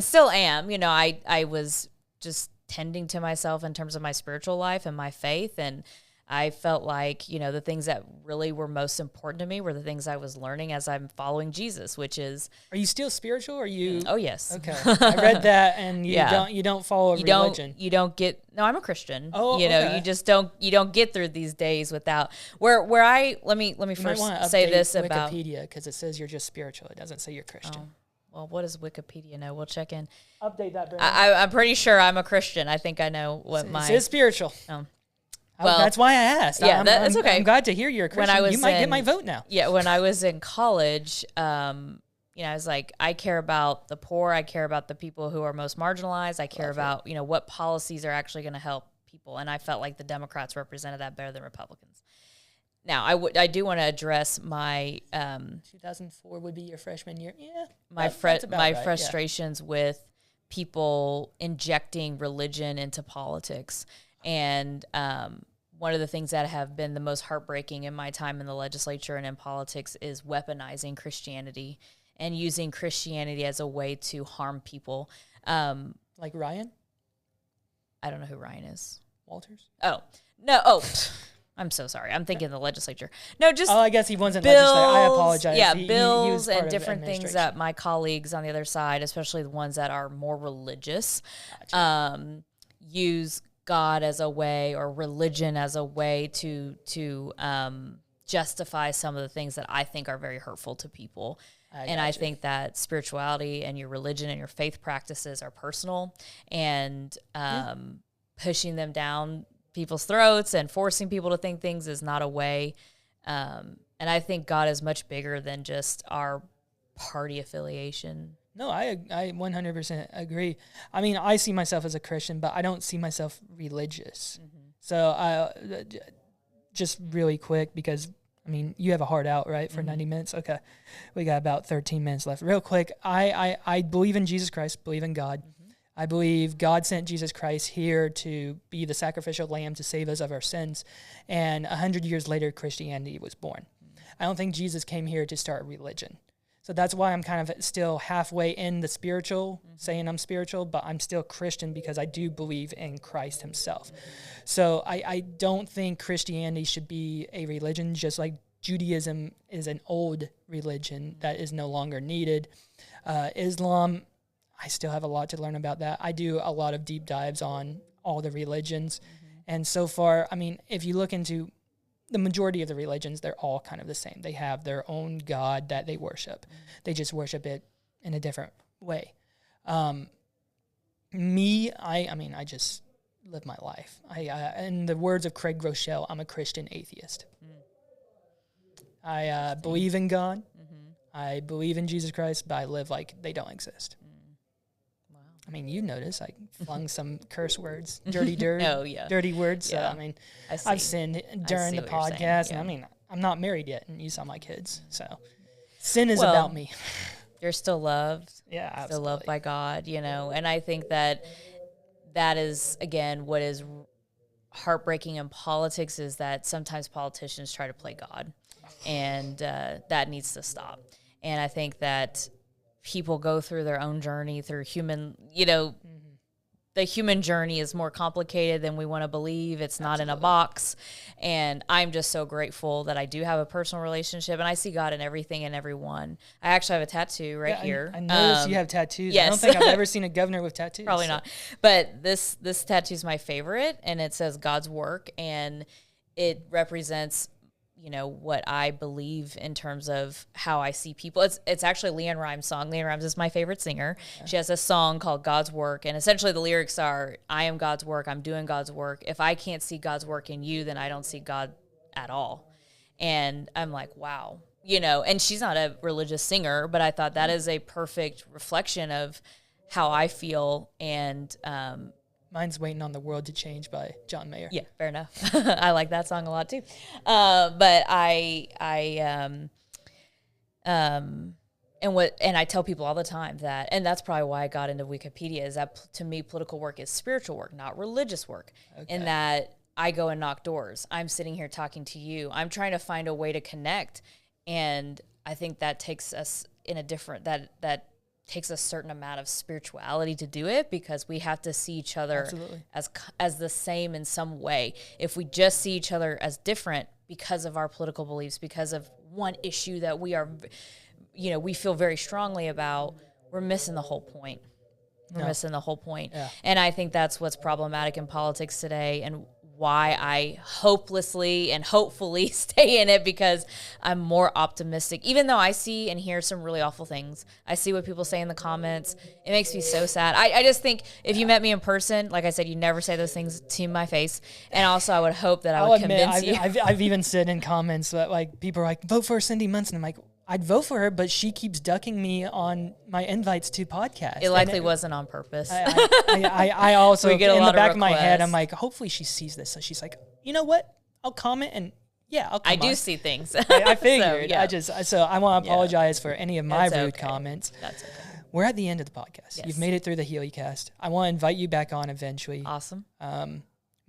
still am, I was just tending to myself in terms of my spiritual life and my faith. And I felt like, the things that really were most important to me were the things I was learning as I'm following Jesus, which is. Are you still spiritual? Or are you? Oh, yes. Okay. I read that, and you don't follow a religion. No, I'm a Christian. Oh, you just don't get through these days without let me first say this about Wikipedia, because it says you're just spiritual. It doesn't say you're Christian. Oh. Well, what does Wikipedia know? We'll check in. Update that, Brandon. I'm pretty sure I'm a Christian. I think I know what It says spiritual. Well, that's why I asked. Yeah, that's okay. I'm glad to hear you're a Christian. You might get my vote now. Yeah, when I was in college, I was like, I care about the poor. I care about the people who are most marginalized. I care about, what policies are actually going to help people. And I felt like the Democrats represented that better than Republicans. Now, I do want to address my 2004 would be your freshman year. Yeah, my frustrations with people injecting religion into politics. And one of the things that have been the most heartbreaking in my time in the legislature and in politics is weaponizing Christianity and using Christianity as a way to harm people. Like Ryan? I don't know who Ryan is. Walters? Oh, no. Oh, I'm so sorry. I'm thinking the legislature. No, just. Oh, I guess he wasn't legislature. I apologize. Yeah, he bills was and different things that my colleagues on the other side, especially the ones that are more religious, use God as a way, or religion as a way to justify some of the things that I think are very hurtful to people. I think that spirituality and your religion and your faith practices are personal, and pushing them down people's throats and forcing people to think things is not a way. And I think God is much bigger than just our party affiliation. No, I 100% agree. I mean, I see myself as a Christian, but I don't see myself religious. Mm-hmm. So just really quick, because, I mean, you have a hard out, right, for 90 minutes? Okay. We got about 13 minutes left. Real quick, I believe in Jesus Christ, believe in God. Mm-hmm. I believe God sent Jesus Christ here to be the sacrificial lamb to save us of our sins. And 100 years later, Christianity was born. Mm-hmm. I don't think Jesus came here to start a religion. So that's why I'm kind of still halfway in the spiritual, saying I'm spiritual, but I'm still Christian because I do believe in Christ himself. So I don't think Christianity should be a religion, just like Judaism is an old religion that is no longer needed. Islam, I still have a lot to learn about that. I do a lot of deep dives on all the religions. And so far, I mean, if you look into the majority of the religions, they're all kind of the same. They have their own God that they worship. They just worship it in a different way. I just live my life. In the words of Craig Groeschel, I'm a Christian atheist. I believe in God. I believe in Jesus Christ, but I live like they don't exist. I mean, you notice I flung some curse words, dirty dirt, dirty words. So, I mean, I've sinned during the podcast. And I mean, I'm not married yet, and you saw my kids. So sin is about me. You're still loved. Yeah, absolutely. Still loved by God, And I think that is, again, what is heartbreaking in politics is that sometimes politicians try to play God, and that needs to stop. And I think that people go through their own journey through human, the human journey is more complicated than we want to believe. It's not in a box. And I'm just so grateful that I do have a personal relationship, and I see God in everything and everyone. I actually have a tattoo here. I noticed you have tattoos. Yes. I don't think I've ever seen a governor with tattoos. Probably not. But this tattoo is my favorite, and it says God's work, and it represents what I believe in terms of how I see people. It's actually LeAnn Rimes' song. LeAnn Rimes is my favorite singer. Yeah. She has a song called God's Work, and essentially the lyrics are, I am God's work, I'm doing God's work. If I can't see God's work in you, then I don't see God at all. And I'm like, wow. And she's not a religious singer, but I thought that is a perfect reflection of how I feel. And Mine's Waiting on the World to Change by John Mayer. Yeah, fair enough. I like that song a lot too. But and I tell people all the time that, and that's probably why I got into Wikipedia, is that to me, political work is spiritual work, not religious work. Okay. In that I go and knock doors. I'm sitting here talking to you. I'm trying to find a way to connect. And I think that takes us in a different, that takes a certain amount of spirituality to do it, because we have to see each other as the same in some way. If we just see each other as different because of our political beliefs, because of one issue that we are, we feel very strongly about, we're missing the whole point. We're missing the whole point. Yeah. And I think that's what's problematic in politics today, and why I hopelessly and hopefully stay in it, because I'm more optimistic. Even though I see and hear some really awful things, I see what people say in the comments. It makes me so sad. I just think if you met me in person, like I said, you never say those things to my face. And also, I would hope that I would convince you. I've even said in comments that like people are like, vote for Cyndi Munson. I'm like, I'd vote for her, but she keeps ducking me on my invites to podcasts. It likely wasn't on purpose. I also, in the back of my head, I'm like, hopefully she sees this. So she's like, you know what? I'll comment, and I'll come I do see things. I figured. So I want to apologize for any of my rude comments. That's okay. We're at the end of the podcast. Yes. You've made it through the HeleyCast. I want to invite you back on eventually. Awesome.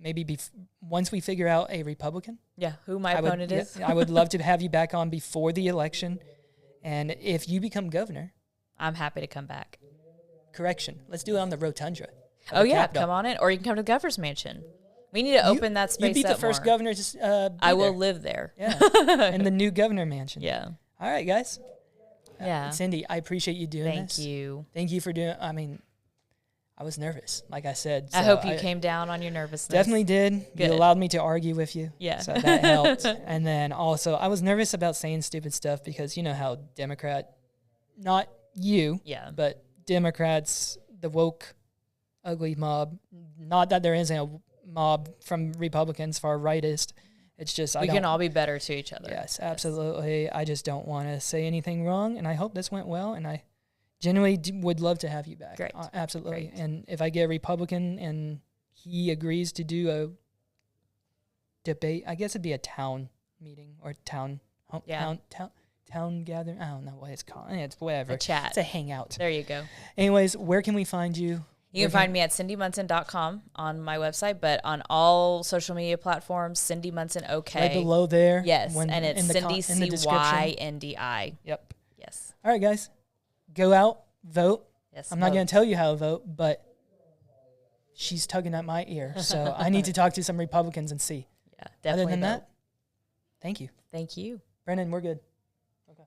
Maybe once we figure out a Republican. Yeah, who my opponent is. I would love to have you back on before the election. And if you become governor, I'm happy to come back. Correction. Let's do it on the Rotundra. Oh, yeah. Capitol. Come on in. Or you can come to the governor's mansion. We need to open that space up. You'd be the first governor to I will live there. Yeah. In the new governor mansion. Yeah. All right, guys. Yeah. Cindy, I appreciate you doing this. Thank you. Thank you for doing I was nervous, like I said. So I hope you came down on your nervousness. Definitely did. Good. You allowed me to argue with you. Yeah. So that helped. And then also, I was nervous about saying stupid stuff because you know how not you, but Democrats, the woke, ugly mob, not that there isn't a mob from Republicans, far rightist. It's just we can all be better to each other. Yes, absolutely. I just don't want to say anything wrong, and I hope this went well, and I genuinely would love to have you back. Great. Absolutely. Great. And if I get a Republican and he agrees to do a debate, I guess it'd be a town meeting or town gathering. I don't know what it's called. It's whatever. A chat. It's a hangout. There you go. Anyways, where can we find you? You can find me at CyndiMunson.com on my website, but on all social media platforms, Cyndi Munson OK. Right below there. Yes, and it's Cyndi, CYNDI. Yep. Yes. All right, guys. Go out, vote. Yes. I'm not going to tell you how to vote, but she's tugging at my ear. So I need to talk to some Republicans and see. Yeah, definitely. Other than that, thank you. Thank you. Brennan, we're good. Okay.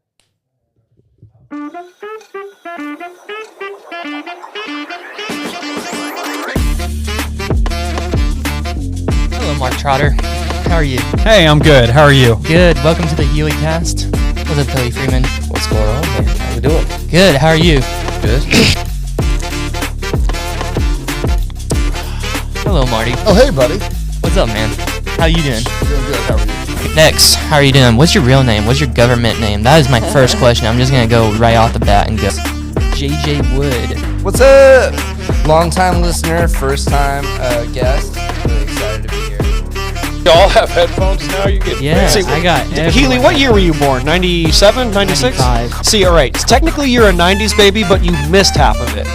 Hello, Mark Trotter. How are you? Hey, I'm good. How are you? Good. Welcome to the HeleyCast. What's up, Billy Freeman? What's going on, man? How you doing? Good. How are you? Good. Hello, Marty. Oh, hey, buddy. What's up, man? How you doing? Doing good. How are you? Next, how are you doing? What's your real name? What's your government name? That is my first question. I'm just going to go right off the bat and go. JJ Wood. What's up? Long-time listener, first-time guest. Really excited to be here. You all have headphones now? You get I got Healy, what year were you born? 97? 96? 95. See, all right. Technically, you're a 90s baby, but you missed half of it.